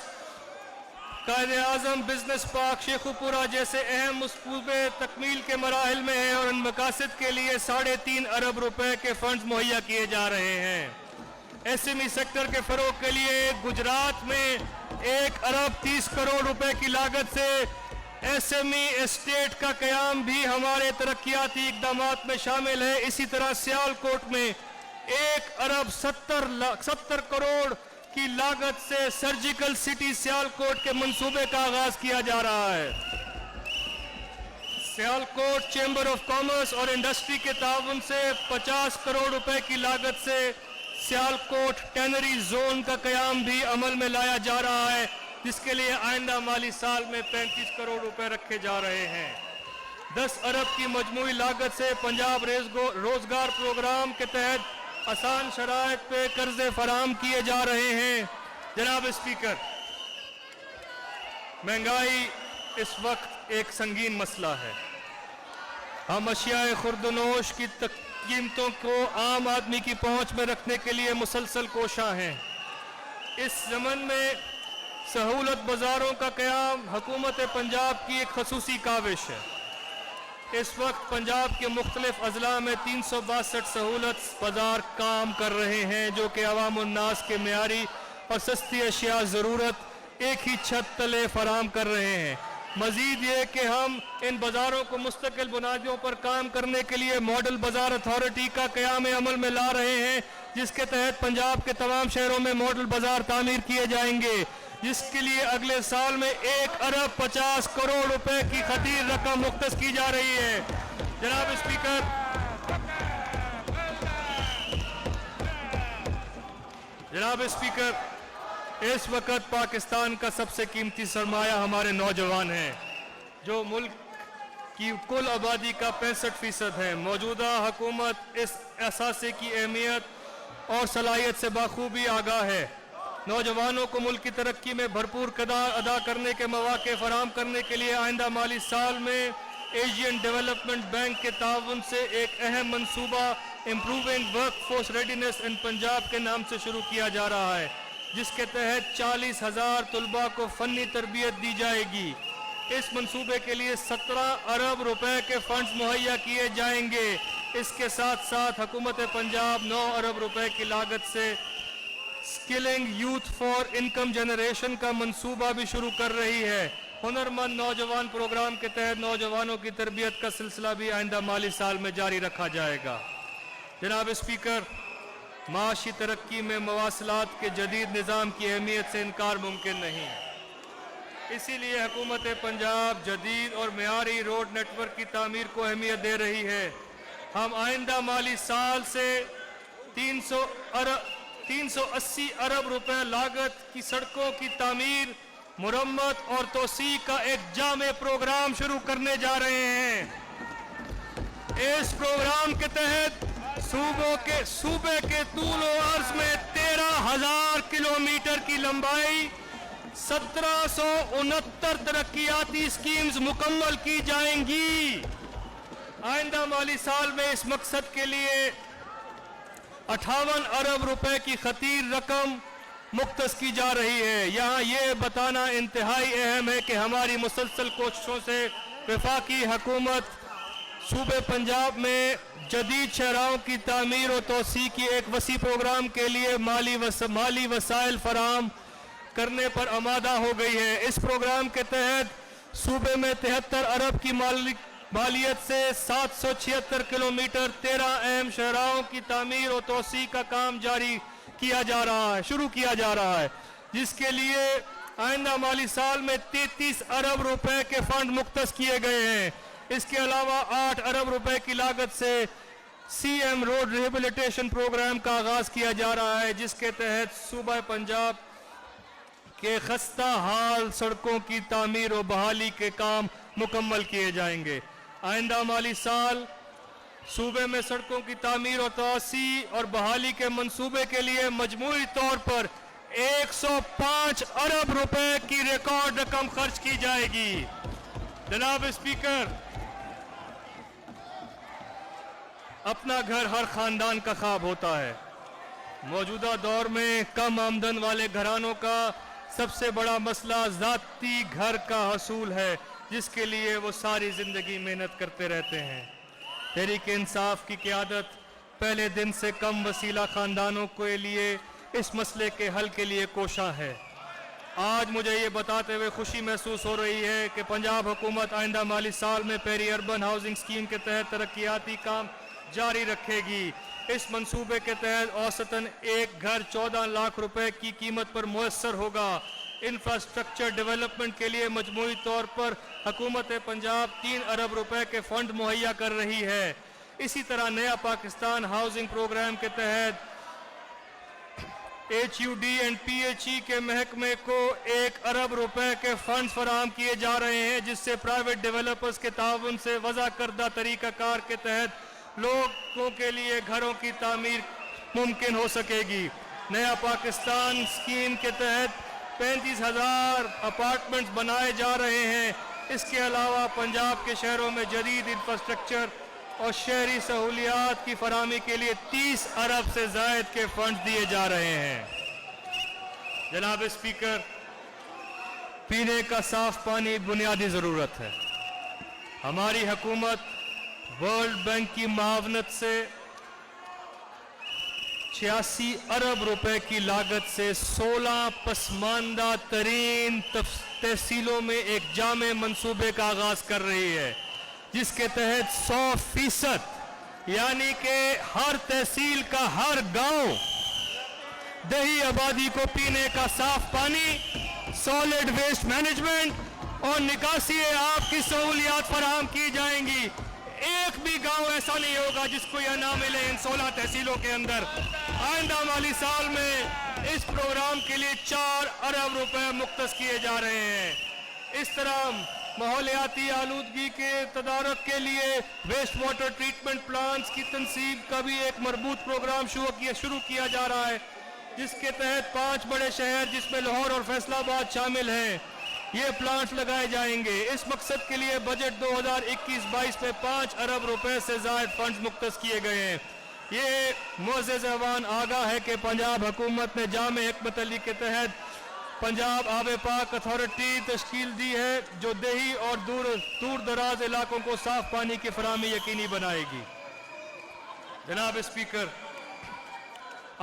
Quaid Azam business park Sheikhupura جیسے اہم منصوبے تکمیل کے مراحل میں ہیں اور ان مقاصد کے لیے 3.5 ارب روپے کے فنڈز مہیا کیے جا رہے ہیں. ایس ایم ای سیکٹر کے فروغ کے لیے گجرات میں 1 ارب 30 کروڑ روپے کی لاگت سے ایس ایم ای اسٹیٹ کا قیام بھی ہمارے ترقیاتی اقدامات میں شامل ہے. اسی طرح سیالکوٹ میں 1 ارب 70 کروڑ کی لاگت سے سرجیکل سٹی سیالکوٹ کے منصوبے کا آغاز کیا جا رہا ہے. سیالکوٹ چیمبر آف کامرس اور انڈسٹری کے تعاون سے 50 کروڑ روپے کی لاگت سے سیالکوٹ ٹینری زون کا قیام بھی عمل میں لایا جا رہا ہے، جس کے لیے آئندہ مالی سال میں 35 کروڑ روپے رکھے جا رہے ہیں. 10 ارب کی مجموعی لاگت سے پنجاب روزگار پروگرام کے تحت آسان شرائط پہ قرضے فراہم کیے جا رہے ہیں. جناب اسپیکر، مہنگائی اس وقت ایک سنگین مسئلہ ہے. ہم اشیاء خورد و نوش کی قیمتوں کو عام آدمی کی پہنچ میں رکھنے کے لیے مسلسل کوشاں ہیں. اس ضمن میں سہولت بازاروں کا قیام حکومت پنجاب کی ایک خصوصی کاوش ہے. اس وقت پنجاب کے مختلف اضلاع میں 362 سہولت بازار کام کر رہے ہیں، جو کہ عوام الناس کے معیاری اور سستی اشیاء ضرورت ایک ہی چھت تلے فراہم کر رہے ہیں. مزید یہ کہ ہم ان بازاروں کو مستقل بنیادوں پر کام کرنے کے لیے ماڈل بازار اتھارٹی کا قیام عمل میں لا رہے ہیں، جس کے تحت پنجاب کے تمام شہروں میں ماڈل بازار تعمیر کیے جائیں گے، جس کے لیے اگلے سال میں 1 ارب 50 کروڑ روپے کی خطیر رقم مختص کی جا رہی ہے. جناب اسپیکر، اس وقت پاکستان کا سب سے قیمتی سرمایہ ہمارے نوجوان ہیں. जो मुल्क की कुल आबादी का 65% है। मौजूदा हुकूमत इस असासे की अहमियत और सलाहियत से बाखूबी आगाह है। नौजवानों को मुल्क की तरक्की में भरपूर किरदार अदा करने के मौके फराहम करने के लिए आइंदा माली साल में एशियन डेवलपमेंट बैंक के ताउन से एक अहम मंसूबा इम्प्रूविंग वर्क फोर्स रेडीनेस इन पंजाब के नाम से शुरू किया जा रहा है, जिसके तहत 40,000 तलबा को फ़नी तरबियत दी जाएगी। इस मंसूबे के लिए 17 अरब रुपए के फंड्स मुहैया किए जाएंगे। इसके साथ साथ हुकूमत पंजाब 9 अरब रुपए की लागत से skilling youth for income generation का मंसूबा भी शुरू कर रही है। हुनरमंद नौजवान प्रोग्राम के तहत नौजवानों की तरबियत का सिलसिला भी आइंदा माली साल में जारी रखा जाएगा। जनाब स्पीकर, माशी तरक्की में मवासलात के जदीद निज़ाम की अहमियत से इनकार मुमकिन नहीं। इसीलिए हुकूमत पंजाब जदीद और मेयारी रोड नेटवर्क की तामीर को अहमियत दे रही है। हम आइंदा माली साल से 380 अरब रुपए लागत की सड़कों की तामीर, मुरम्मत और तोसी का एक जामे प्रोग्राम शुरू करने जा रहे हैं। इस प्रोग्राम के तहत सूबे के तूल और अर्ज में 13,000 किलोमीटर की लंबाई 1769 तरक्कियाती स्कीम्स मुकम्मल की जाएंगी। आइंदा माली साल में इस मकसद के लिए 58 अरब रुपए की खतीर रकम मुख्तस की जा रही है। यहाँ ये बताना इंतहाई अहम है कि हमारी मुसलसल कोशिशों से वफाकी हुकूमत सूबे पंजाब में जदीद शहराओं की तामीर और तोसी की एक वसी प्रोग्राम के लिए माली वसाइल फराहम करने पर आमादा हो गई है। इस प्रोग्राम के तहत सूबे में 73 अरब की मालियत से 776 किलोमीटर 13 अहम शहराओं की तामीर और तोसी का काम शुरू किया जा रहा है, जिसके लिए आइंदा माली साल में 33 अरब रुपए के फंड मुख्तस किए गए हैं। इसके अलावा 8 अरब रुपए की लागत से CM रोड रिहेबिलिटेशन प्रोग्राम का आगाज किया जा रहा है, जिसके तहत सूबा पंजाब के खस्ता हाल सड़कों की तामीर और बहाली के काम मुकम्मल किए जाएंगे। आइंदा माली साल सूबे में सड़कों की तामीर और तोसी और बहाली के मंसूबे के लिए मजमूई तौर पर 105 अरब रुपए की रिकॉर्ड रकम खर्च की जाएगी। जनाब स्पीकर, अपना घर हर खानदान का ख्वाब होता है। मौजूदा दौर में कम आमदन वाले घरानों का सबसे बड़ा मसला ज़ाती घर का हसूल है, जिसके लिए वो सारी ज़िंदगी मेहनत करते रहते हैं। तहरीक इंसाफ की क़यादत पहले दिन से कम वसीला ख़ानदानों के लिए इस मसले के हल के लिए कोशा है। आज मुझे ये बताते हुए खुशी महसूस हो रही है कि पंजाब हुकूमत आइंदा माली साल में पेरी अर्बन हाउसिंग स्कीम के तहत तरक्याती काम जारी रखेगी। इस मंसूबे के तहत औसतन एक घर 14 लाख रुपए की कीमत पर मुयस्सर होगा। इंफ्रास्ट्रक्चर डेवलपमेंट के लिए मजमूई तौर पर हुकूमत पंजाब 3 अरब रुपए के फंड मुहैया कर रही है। इसी तरह नया पाकिस्तान हाउसिंग प्रोग्राम के तहत HUD एंड PHE के महकमे को 1 अरब रुपए के फंड फराहम किए जा रहे हैं, जिससे प्राइवेट डेवलपर्स के ताउन से वज़ा करदा तरीक़ाकार के तहत लोगों के लिए घरों की तामीर मुमकिन हो सकेगी। नया पाकिस्तान स्कीम के तहत 35,000 अपार्टमेंट्स बनाए जा रहे हैं। इसके अलावा पंजाब के शहरों में जदीद इंफ्रास्ट्रक्चर और शहरी सहूलियात की फराहमी के लिए 30 अरब से ज़ायद के फंड दिए जा रहे हैं। जनाब स्पीकर, पीने का साफ पानी बुनियादी ज़रूरत है। हमारी हुकूमत वर्ल्ड बैंक की मावनत से 86 अरब रुपए की लागत से 16 पसमानदा तरीन तहसीलों में एक जामे मंसूबे का आगाज कर रही है, जिसके तहत 100% यानी कि हर तहसील का हर गांव दही आबादी को पीने का साफ पानी, सॉलिड वेस्ट मैनेजमेंट और निकासी आब की सहूलियात फराहम की जाएंगी। एक भी गांव ऐसा नहीं होगा जिसको यह ना मिले इन 16 तहसीलों के अंदर। आइंदा माली साल में इस प्रोग्राम के लिए 4 अरब रुपए मुख्तस किए जा रहे हैं। इस तरह ماحولیاتی آلودگی کے تدارک کے لیے ویسٹ واٹر ٹریٹمنٹ پلانٹس کی تنصیب کا بھی ایک مربوط پروگرام شروع کیا جا رہا ہے، جس کے تحت 5 بڑے شہر جس میں لاہور اور فیصل آباد شامل ہیں یہ پلانٹس لگائے جائیں گے۔ اس مقصد کے لیے بجٹ 2021-22 میں 5 ارب روپے سے زائد فنڈز مختص کیے گئے ہیں۔ یہ معزز ایوان آگاہ ہے کہ پنجاب حکومت نے جامع حکمت علی کے تحت پنجاب آب پاک اتھارٹی تشکیل دی ہے جو دیہی اور دور دراز علاقوں کو صاف پانی کی فراہمی یقینی بنائے گی۔ جناب اسپیکر،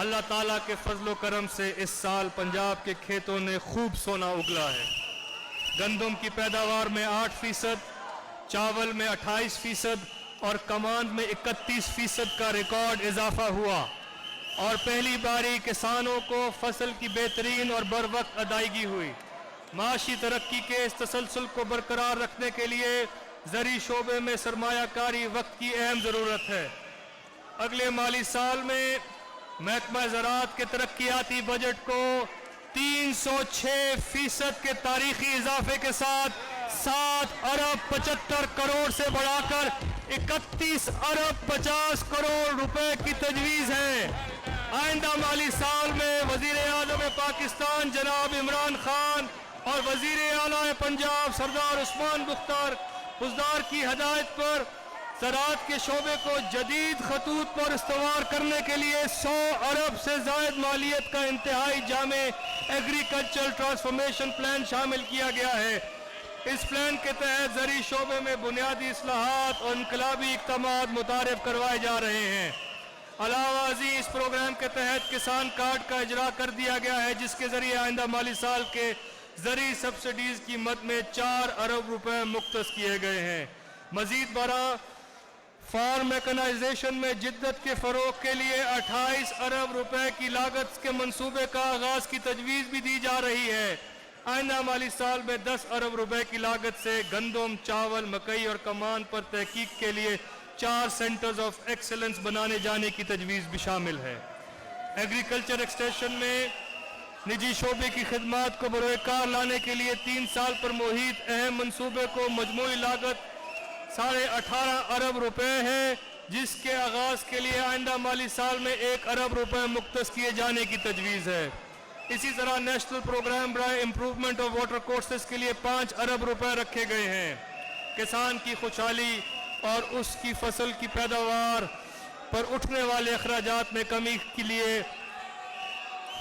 اللہ تعالیٰ کے فضل و کرم سے اس سال پنجاب کے کھیتوں نے خوب سونا اگلا ہے۔ گندم کی پیداوار میں 8%، چاول میں 28% اور کماند میں 31% کا ریکارڈ اضافہ ہوا، اور پہلی باری کسانوں کو فصل کی بہترین اور بروقت ادائیگی ہوئی۔ معاشی ترقی کے اس تسلسل کو برقرار رکھنے کے لیے زرعی شعبے میں سرمایہ کاری وقت کی اہم ضرورت ہے۔ اگلے مالی سال میں محکمہ زراعت کے ترقیاتی بجٹ کو 306% کے تاریخی اضافے کے ساتھ 7 ارب 75 کروڑ سے بڑھا کر 31 ارب 50 کروڑ روپے کی تجویز ہے۔ آئندہ مالی سال میں وزیر اعظم پاکستان جناب عمران خان اور وزیر اعلیٰ پنجاب سردار عثمان بختیار بزدار کی ہدایت پر زراعت کے شعبے کو جدید خطوط پر استوار کرنے کے لیے 100 ارب سے زائد مالیت کا انتہائی جامع ایگریکلچرل ٹرانسفارمیشن پلان شامل کیا گیا ہے۔ اس پلان کے تحت زرعی شعبے میں بنیادی اصلاحات اور انقلابی اقدامات متعارف کروائے جا رہے ہیں۔ علاوہ ازیں اس پروگرام کے تحت کسان کارڈ کا اجرا کر دیا گیا ہے، جس کے ذریعے آئندہ مالی سال کے زرعی سبسڈیز کی مد میں 4 ارب روپے مختص کیے گئے ہیں۔ مزید برآں فارم میکنائزیشن میں جدت کے فروغ کے لیے 28 ارب روپے کی لاگت کے منصوبے کا آغاز کی تجویز بھی دی جا رہی ہے۔ آئندہ مالی سال میں 10 ارب روپے کی لاگت سے گندم، چاول، مکئی اور کمان پر تحقیق کے لیے 4 سینٹرز آف ایکسلنس بنانے جانے کی تجویز بھی شامل ہے۔ ایگریکلچر ایکسٹینشن میں نجی شعبے کی خدمات کو بروئے کار لانے کے لیے 3 سال پر محیط اہم منصوبے کو مجموعی لاگت 18.5 ارب روپے ہے، جس کے آغاز کے لیے آئندہ مالی سال میں 1 ارب روپے مختص کیے جانے کی تجویز ہے۔ اسی طرح نیشنل پروگرام برائے امپروومنٹ آف واٹر کورسز کے لیے 5 ارب روپے رکھے گئے ہیں۔ کسان کی خوشحالی اور اس کی فصل کی پیداوار پر اٹھنے والے اخراجات میں کمی کے لیے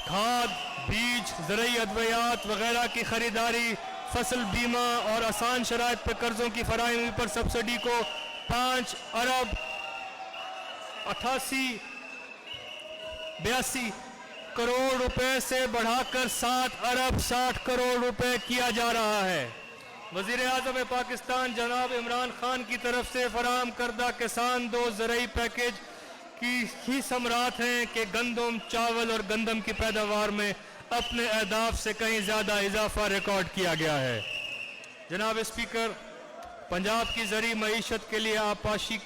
کھاد، بیج، زرعی ادویات وغیرہ کی خریداری، فصل بیمہ اور آسان شرائط پر قرضوں کی فراہمی پر سبسڈی کو 5 ارب 82 کروڑ روپے سے بڑھا کر 7 ارب 60 کروڑ روپے کیا جا رہا ہے۔ وزیر اعظم پاکستان جناب عمران خان کی طرف سے فراہم کردہ کسان دوست زرعی پیکیج کی ہی ثمرات ہیں کہ گندم، چاول اور گندم کی پیداوار میں اپنے اہداف سے کہیں زیادہ اضافہ ریکارڈ کیا گیا ہے۔ جناب اسپیکر، پنجاب کی زرعی معیشت کے لیے آبپاشی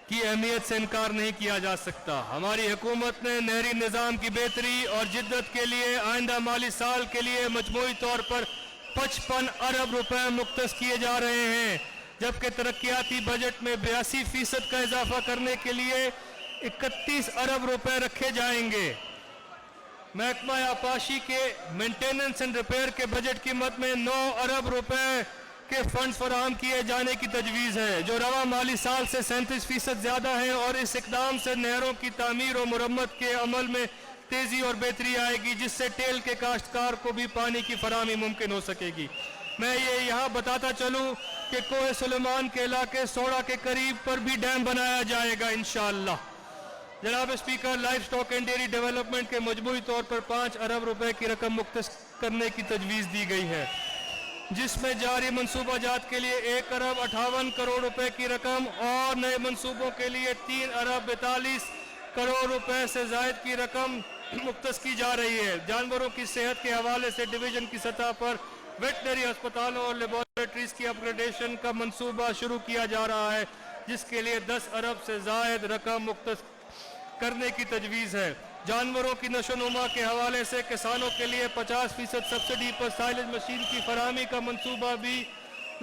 کی اہمیت سے انکار نہیں کیا جا سکتا۔ ہماری حکومت نے نہری نظام کی بہتری اور جدت کے لیے آئندہ مالی سال کے لیے مجموعی طور پر 55 ارب روپے مختص کیے جا رہے ہیں، جبکہ ترقیاتی بجٹ میں 82% کا اضافہ کرنے کے لیے 31 ارب روپے رکھے جائیں گے۔ محکمہ آبپاشی کے مینٹیننس اینڈ ریپیئر کے بجٹ کی مد میں 9 ارب روپے کے فنڈز فراہم کیے جانے کی تجویز ہے، جو رواں مالی سال سے 37% زیادہ ہیں، اور اس اقدام سے نہروں کی تعمیر و مرمت کے عمل میں تیزی اور بہتری آئے گی، جس سے ٹیل کے کاشتکار کو بھی پانی کی فراہمی ممکن ہو سکے گی۔ میں یہ یہاں بتاتا چلوں کہ کوہ سلیمان کے علاقے سوڑا کے قریب پر بھی ڈیم بنایا جائے گا انشاءاللہ۔ جناب speaker, life stock and dairy development کے مجموعی طور پر 5 ارب روپے کی رقم مختص کرنے کی تجویز دی گئی ہے، جس میں جاری منصوبہ جات کے لیے 1 ارب 58 کروڑ روپے کی رقم اور نئے منصوبوں کے لیے 3 ارب 42 کروڑ روپے سے زائد کی رقم مختص کی جا رہی ہے۔ جانوروں کی صحت کے حوالے سے ڈویژن کی سطح پر ویٹنری ہسپتالوں اور لیبارٹریز کی اپ گریڈیشن کا منصوبہ شروع کیا جا رہا ہے، جس کے لیے 10 ارب سے زائد رقم مختص کرنے کی تجویز ہے۔ जानवरों की नशोनुमा के हवाले से किसानों के लिए 50% सब्सिडी पर साइलेज मशीन की फराहमी का मंसूबा भी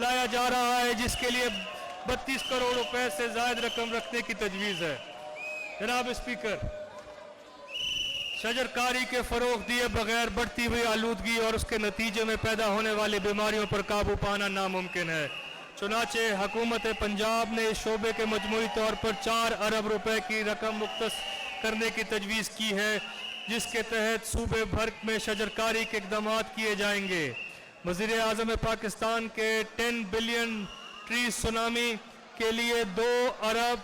लाया जा रहा है, जिसके लिए 32 करोड़ रुपए से ज़ायद रकम रखने की तजवीज़ है। जनाब स्पीकर, शजरकारी के फ़रोग़ दिए बगैर बढ़ती हुई आलूदगी और उसके नतीजे में पैदा होने वाली बीमारियों पर काबू पाना नामुमकिन है। चुनाचे हुकूमत पंजाब ने इस शोबे के मजमूई तौर पर 4 अरब रुपए की रकम मुख्तस करने की तजवीज़ की है, जिसके तहत सूबे भर में शजरकारी के इक़दाम किए जाएंगे। वज़ीर आज़म पाकिस्तान के 10 बिलियन ट्री सुनामी के लिए 2 अरब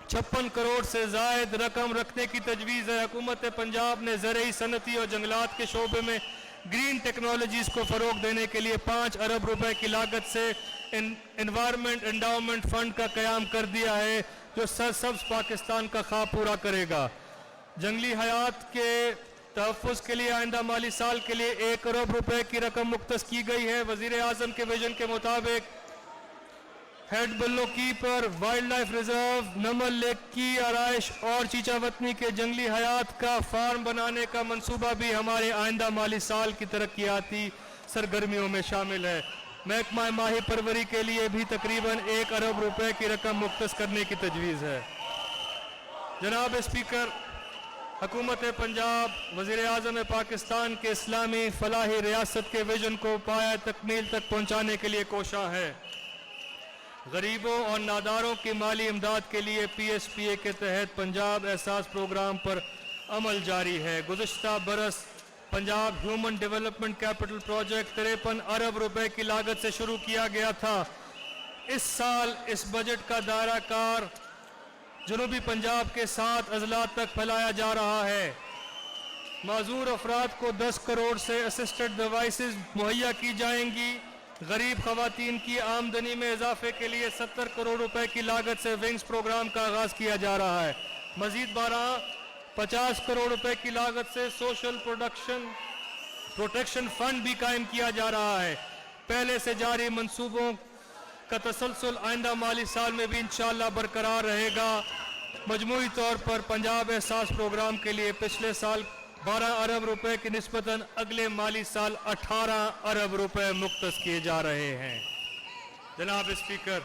56 करोड़ से ज़ायद रकम रखने की तजवीज़ है। हुकूमत पंजाब ने ज़रई, सनती और जंगलात के शोबे में ग्रीन टेक्नोलॉजीज़ को फ़रोग़ देने के लिए 5 अरब रुपए की लागत से एनवायरनमेंट एंडाउमेंट फ़ंड का क़याम कर दिया है, जो सरसब्ज़ पाकिस्तान का ख्वाब पूरा करेगा। जंगली हयात के तहफ़्फ़ुज़ के लिए आइंदा माली साल के लिए 1 अरब रुपए की रकम मुख्तस की गई है। वज़ीर आज़म के विजन के मुताबिक हेड बल्लो की पर वाइल्ड लाइफ रिजर्व, नमल लेक की आराइश और चीचावतनी के जंगली हयात का फार्म बनाने का मंसूबा भी हमारे आइंदा माली साल की तरक्याती सरगर्मियों में शामिल है। महकमा माही परवरी के लिए भी तकरीबन 1 अरब रुपए की रकम मुख्तस करने की तजवीज़ है। जनाब स्पीकर, हुकूमत पंजाब वज़ीर आज़म पाकिस्तान के इस्लामी फलाही रियासत के विजन को पाया तकमील तक पहुँचाने के लिए कोशा है। गरीबों और नादारों की माली इमदाद के लिए PSPA के तहत पंजाब एहसास प्रोग्राम पर अमल जारी है। गुज़श्ता बरस Punjab human development capital project 53 अरब रुपए की लागत से शुरू किया गया था। इस साल इस बजट का दायरा कार जनूबी पंजाब के 7 अजला तक फैलाया जा रहा है। माजूर अफराद को 10 करोड़ से असिस्टेड डिवाइसेस मुहैया की जाएंगी। गरीब खवातीन की आमदनी में इजाफे के लिए 70 करोड़ रुपए की लागत से विंग्स प्रोग्राम का आगाज किया जा रहा है। मजीद 50 करोड़ रुपए की लागत से सोशल प्रोटेक्शन फंड भी कायम किया जा रहा है। पहले से जारी मंसूबों का तसलसल आइंदा माली साल में भी इंशाअल्लाह बरकरार रहेगा। मजमूई तौर पर पंजाब एहसास प्रोग्राम के लिए पिछले साल 12 अरब रुपए की निस्बतन अगले माली साल 18 अरब रुपए मुख्तस किए जा रहे हैं। जनाब स्पीकर,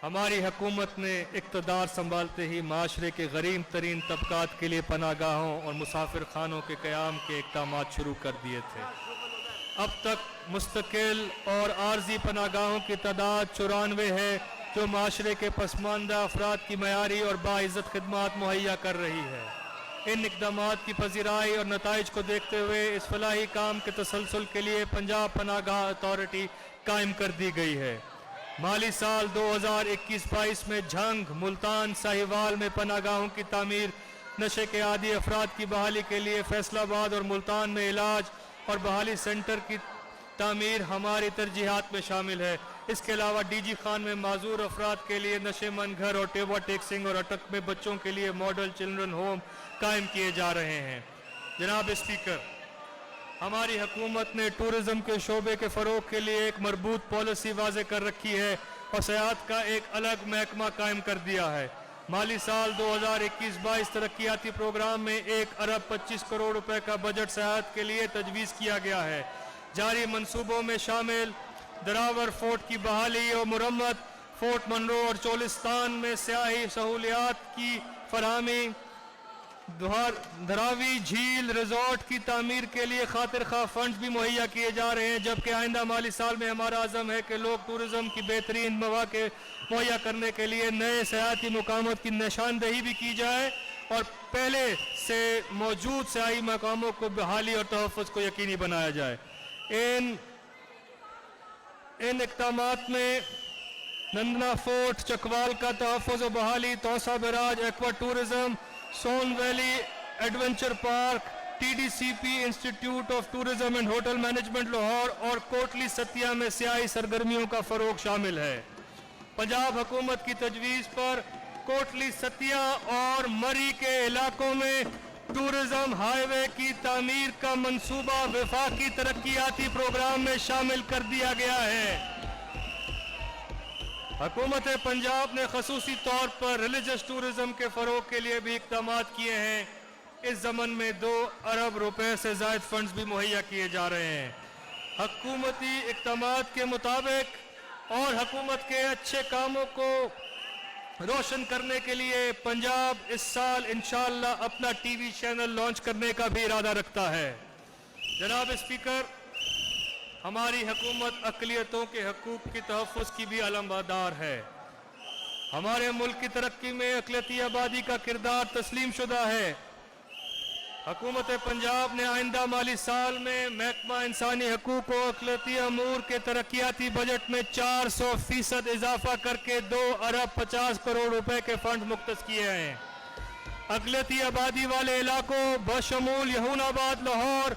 हमारी हुकूमत ने इक़्तिदार संभालते ही माशरे के गरीब तरीन तबकात के लिए पनागाहों और मुसाफिर खानों के क़याम के इक़दाम शुरू कर दिए थे। अब तक मुस्तकिल और आर्जी पनागाहों की तादाद 94 है, जो माशरे के पसमानदा अफराद की मयारी और बाइज़्ज़त खिदमात मुहैया कर रही है। इन इक़दामात की पजीराई और नताइज को देखते हुए इस फलाही काम के तसलसल के लिए पंजाब पनागाह अथॉरिटी कायम कर दी गई है। माली साल 2021-22 में झंग, मुल्तान, साहिवाल में पनागाहों की तामीर, नशे के आदी अफराद की बहाली के लिए फैसलाबाद और मुल्तान में इलाज और बहाली सेंटर की तामीर हमारी तरजीहात में शामिल है। इसके अलावा DG खान में माजूर अफराद के लिए नशेमंद घर और टेबल टेक्सिंग और अटक में बच्चों के लिए मॉडल चिल्ड्रन होम कायम किए जा रहे हैं। जनाब स्पीकर, हमारी हुकूमत ने टूरिज़म के शोबे के फ़रोग़ के लिए एक मरबूत पॉलिसी वाज़े कर रखी है और सयाहत का एक अलग महकमा कायम कर दिया है। माली साल 2021-22 तरक्याती प्रोग्राम में 1 अरब 25 करोड़ रुपए का बजट सयाहत के लिए तजवीज़ किया गया है। जारी मंसूबों में शामिल दरावर फोर्ट की बहाली और मुरम्मत, फोर्ट मनरो और चोलिस्तान में सियाही सहूलियात की फराहमी, धरावी झील रिजॉर्ट की तामीर के लिए खातिर खा फंड भी मुहैया किए जा रहे हैं। जबकि आइंदा माली साल में हमारा आज़म है कि लोग टूरिज़म की बेहतरीन मौके मुहैया करने के लिए नए सयाहती मकामों की निशानदही भी की जाए और पहले से मौजूद सयाही मकामों को बहाली और तहफ़्फ़ुज़ को यकीनी बनाया जाए। इन इक़दामात में नंदना फोर्ट, चकवाल का तहफ़्फ़ुज़ और बहाली, Taunsa barrage, aqua tourism, Soan valley adventure park, TDCP institute of tourism and hotel management Lahore और कोटली सतिया में सियाही सरगर्मियों का फ़रोग़ शामिल है। पंजाब हुकूमत की तजवीज़ पर कोटली सतिया और मरी के इलाकों में टूरिज्म हाईवे की तामीर का मंसूबा वफाकी तरक्याती प्रोग्राम में शामिल कर दिया गया है। حکومت پنجاب نے خصوصی طور پر ریلیجس ٹورزم کے فروغ کے لیے بھی اقدامات کیے ہیں. اس ضمن میں 2 ارب روپے سے زائد فنڈز بھی مہیا کیے جا رہے ہیں. حکومتی اقدامات کے مطابق اور حکومت کے اچھے کاموں کو روشن کرنے کے لیے پنجاب اس سال انشاءاللہ اپنا ٹی وی چینل لانچ کرنے کا بھی ارادہ رکھتا ہے. جناب اسپیکر، ہماری حکومت اقلیتوں کے حقوق کی تحفظ کی بھی علمبردار ہے. ہمارے ملک کی ترقی میں اقلیتی آبادی کا کردار تسلیم شدہ ہے. حکومت پنجاب نے آئندہ مالی سال میں محکمہ انسانی حقوق و اقلیتی امور کے ترقیاتی بجٹ میں 400% اضافہ کر کے 2 ارب 50 کروڑ روپے کے فنڈ مختص کیے ہیں. اقلیتی آبادی والے علاقوں بشمول یہون آباد، لاہور،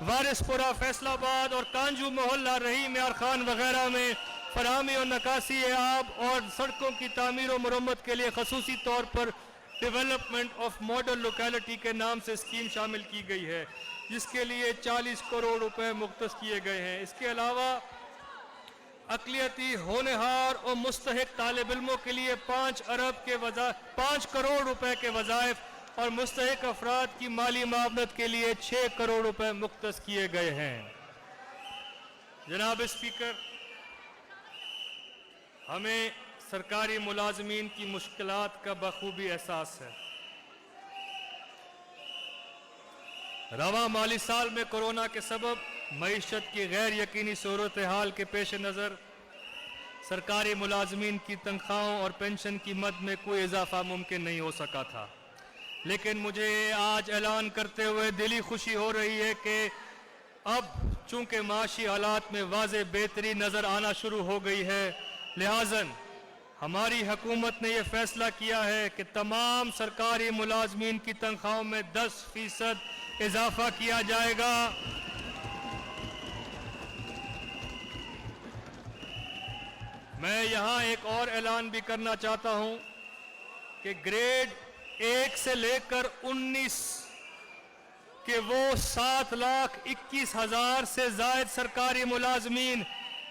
وارث پورہ، فیصل آباد اور کانجو محلہ، رحیم یار خان وغیرہ میں فراہمی اور نکاسی آب اور سڑکوں کی تعمیر و مرمت کے لیے خصوصی طور پر ڈیولپمنٹ آف ماڈل لوکیلٹی کے نام سے اسکیم شامل کی گئی ہے، جس کے لیے 40 کروڑ روپے مختص کیے گئے ہیں. اس کے علاوہ اقلیتی ہونہار اور مستحق طالب علموں کے لیے 5 کروڑ روپے کے وظائف اور مستحق افراد کی مالی معاونت کے لیے 6 کروڑ روپے مختص کیے گئے ہیں. جناب اسپیکر، ہمیں سرکاری ملازمین کی مشکلات کا بخوبی احساس ہے. رواں مالی سال میں کورونا کے سبب معیشت کی غیر یقینی صورتحال کے پیش نظر سرکاری ملازمین کی تنخواہوں اور پینشن کی مد میں کوئی اضافہ ممکن نہیں ہو سکا تھا. لیکن مجھے آج اعلان کرتے ہوئے دلی خوشی ہو رہی ہے کہ اب چونکہ معاشی حالات میں واضح بہتری نظر آنا شروع ہو گئی ہے، لہٰذا ہماری حکومت نے یہ فیصلہ کیا ہے کہ تمام سرکاری ملازمین کی تنخواہوں میں 10% اضافہ کیا جائے گا. میں یہاں ایک اور اعلان بھی کرنا چاہتا ہوں کہ گریڈ 1 سے لے کر 19 کہ وہ 7,21,000 سے زائد سرکاری ملازمین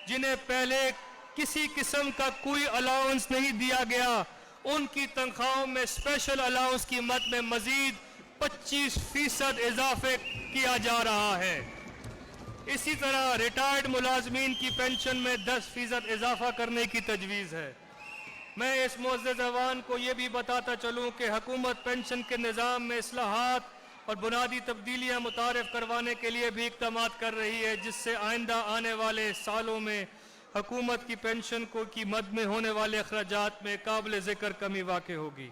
جنہیں پہلے کسی قسم کا کوئی الاؤنس نہیں دیا گیا، ان کی تنخواہوں میں اسپیشل الاؤنس کی مد میں مزید 25% اضافے کیا جا رہا ہے. اسی طرح ریٹائرڈ ملازمین کی پینشن میں 10% اضافہ کرنے کی تجویز ہے. میں اس معزز ایوان کو یہ بھی بتاتا چلوں کہ حکومت پینشن کے نظام میں اصلاحات اور بنیادی تبدیلیاں متعارف کروانے کے لیے بھی اقدامات کر رہی ہے، جس سے آئندہ آنے والے سالوں میں حکومت کی پینشن کی مد میں ہونے والے اخراجات میں قابل ذکر کمی واقع ہوگی.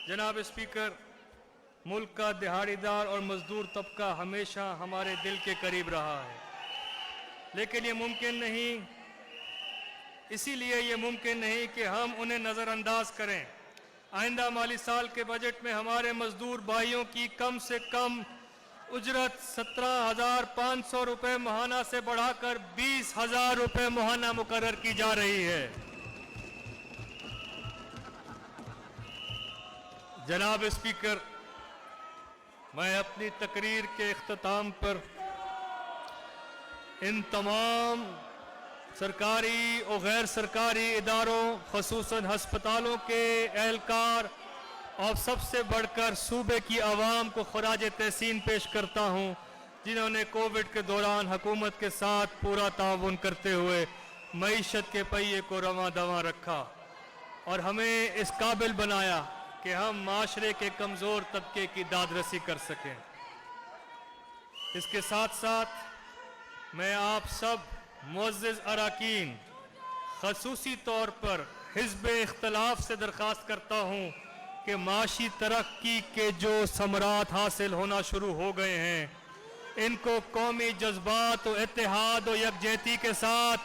جناب اسپیکر، ملک کا دہاڑی دار اور مزدور طبقہ ہمیشہ ہمارے دل کے قریب رہا ہے، لیکن یہ ممکن نہیں کہ ہم انہیں نظر انداز کریں. آئندہ مالی سال کے بجٹ میں ہمارے مزدور بھائیوں کی کم سے کم اجرت 17,500 روپے ماہانہ سے بڑھا کر 20,000 روپے ماہانہ مقرر کی جا رہی ہے. جناب اسپیکر، میں اپنی تقریر کے اختتام پر ان تمام سرکاری اور غیر سرکاری اداروں، خصوصاً ہسپتالوں کے اہلکار اور سب سے بڑھ کر صوبے کی عوام کو خراج تحسین پیش کرتا ہوں، جنہوں نے کووڈ کے دوران حکومت کے ساتھ پورا تعاون کرتے ہوئے معیشت کے پہیے کو رواں دواں رکھا اور ہمیں اس قابل بنایا کہ ہم معاشرے کے کمزور طبقے کی داد رسی کر سکیں. اس کے ساتھ ساتھ میں آپ سب معزز اراکین، خصوصی طور پر حزب اختلاف سے درخواست کرتا ہوں کہ معاشی ترقی کے جو ثمرات حاصل ہونا شروع ہو گئے ہیں، ان کو قومی جذبات و اتحاد و یکجہتی کے ساتھ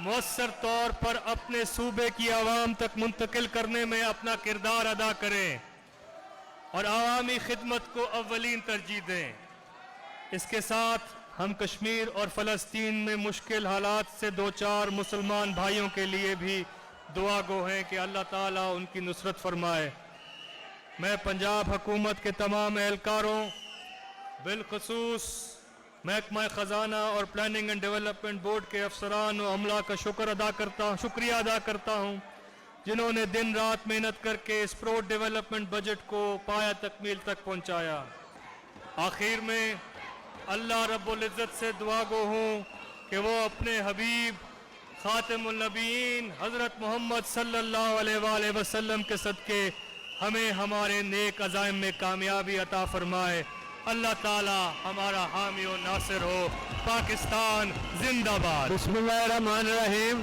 مؤثر طور پر اپنے صوبے کی عوام تک منتقل کرنے میں اپنا کردار ادا کریں اور عوامی خدمت کو اولین ترجیح دیں. اس کے ساتھ ہم کشمیر اور فلسطین میں مشکل حالات سے دوچار مسلمان بھائیوں کے لیے بھی دعا گو ہیں کہ اللہ تعالیٰ ان کی نصرت فرمائے. میں پنجاب حکومت کے تمام اہلکاروں، بالخصوص محکمہ خزانہ اور پلاننگ اینڈ ڈیولپمنٹ بورڈ کے افسران و عملہ کا شکریہ ادا کرتا ہوں جنہوں نے دن رات محنت کر کے اس پروڈ ڈیولپمنٹ بجٹ کو پایہ تکمیل تک پہنچایا۔ آخر میں اللہ رب العزت سے دعا گو ہوں کہ وہ اپنے حبیب خاتم النبیین حضرت محمد صلی اللہ علیہ وآلہ وسلم کے صدقے ہمیں ہمارے نیک عزائم میں کامیابی عطا فرمائے۔ اللہ تعالی ہمارا حامی و ناصر ہو۔ پاکستان زندہ باد۔ بسم اللہ الرحمن الرحیم۔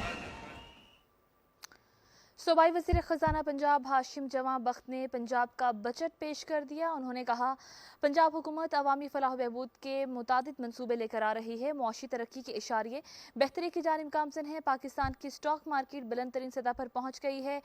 صوبائی وزیر خزانہ پنجاب ہاشم جواں بخت نے پنجاب کا بجٹ پیش کر دیا۔ انہوں نے کہا پنجاب حکومت عوامی فلاح و بہبود کے متعدد منصوبے لے کر آ رہی ہے، معاشی ترقی کے اشاریے بہتری کی جانب گامزن ہے۔ پاکستان کی سٹاک مارکیٹ بلند ترین سطح پر پہنچ گئی ہے۔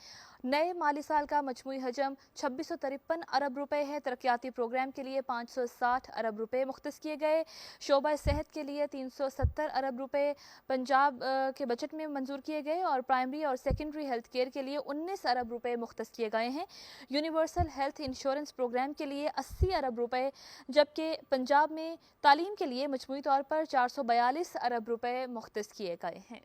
نئے مالی سال کا مجموعی حجم 2653 ارب روپے ہے۔ ترقیاتی پروگرام کے لیے 560 ارب روپے مختص کیے گئے۔ شعبہ صحت کے لیے 370 ارب روپے پنجاب کے بجٹ میں منظور کیے گئے اور پرائمری اور سیکنڈری ہیلتھ کیئر کے لیے 19 ارب روپے مختص کیے گئے ہیں۔ یونیورسل ہیلتھ انشورنس پروگرام کے لیے 80 ارب روپے جبکہ پنجاب میں تعلیم کے لیے مجموعی طور پر 442 ارب روپے مختص کیے گئے ہیں۔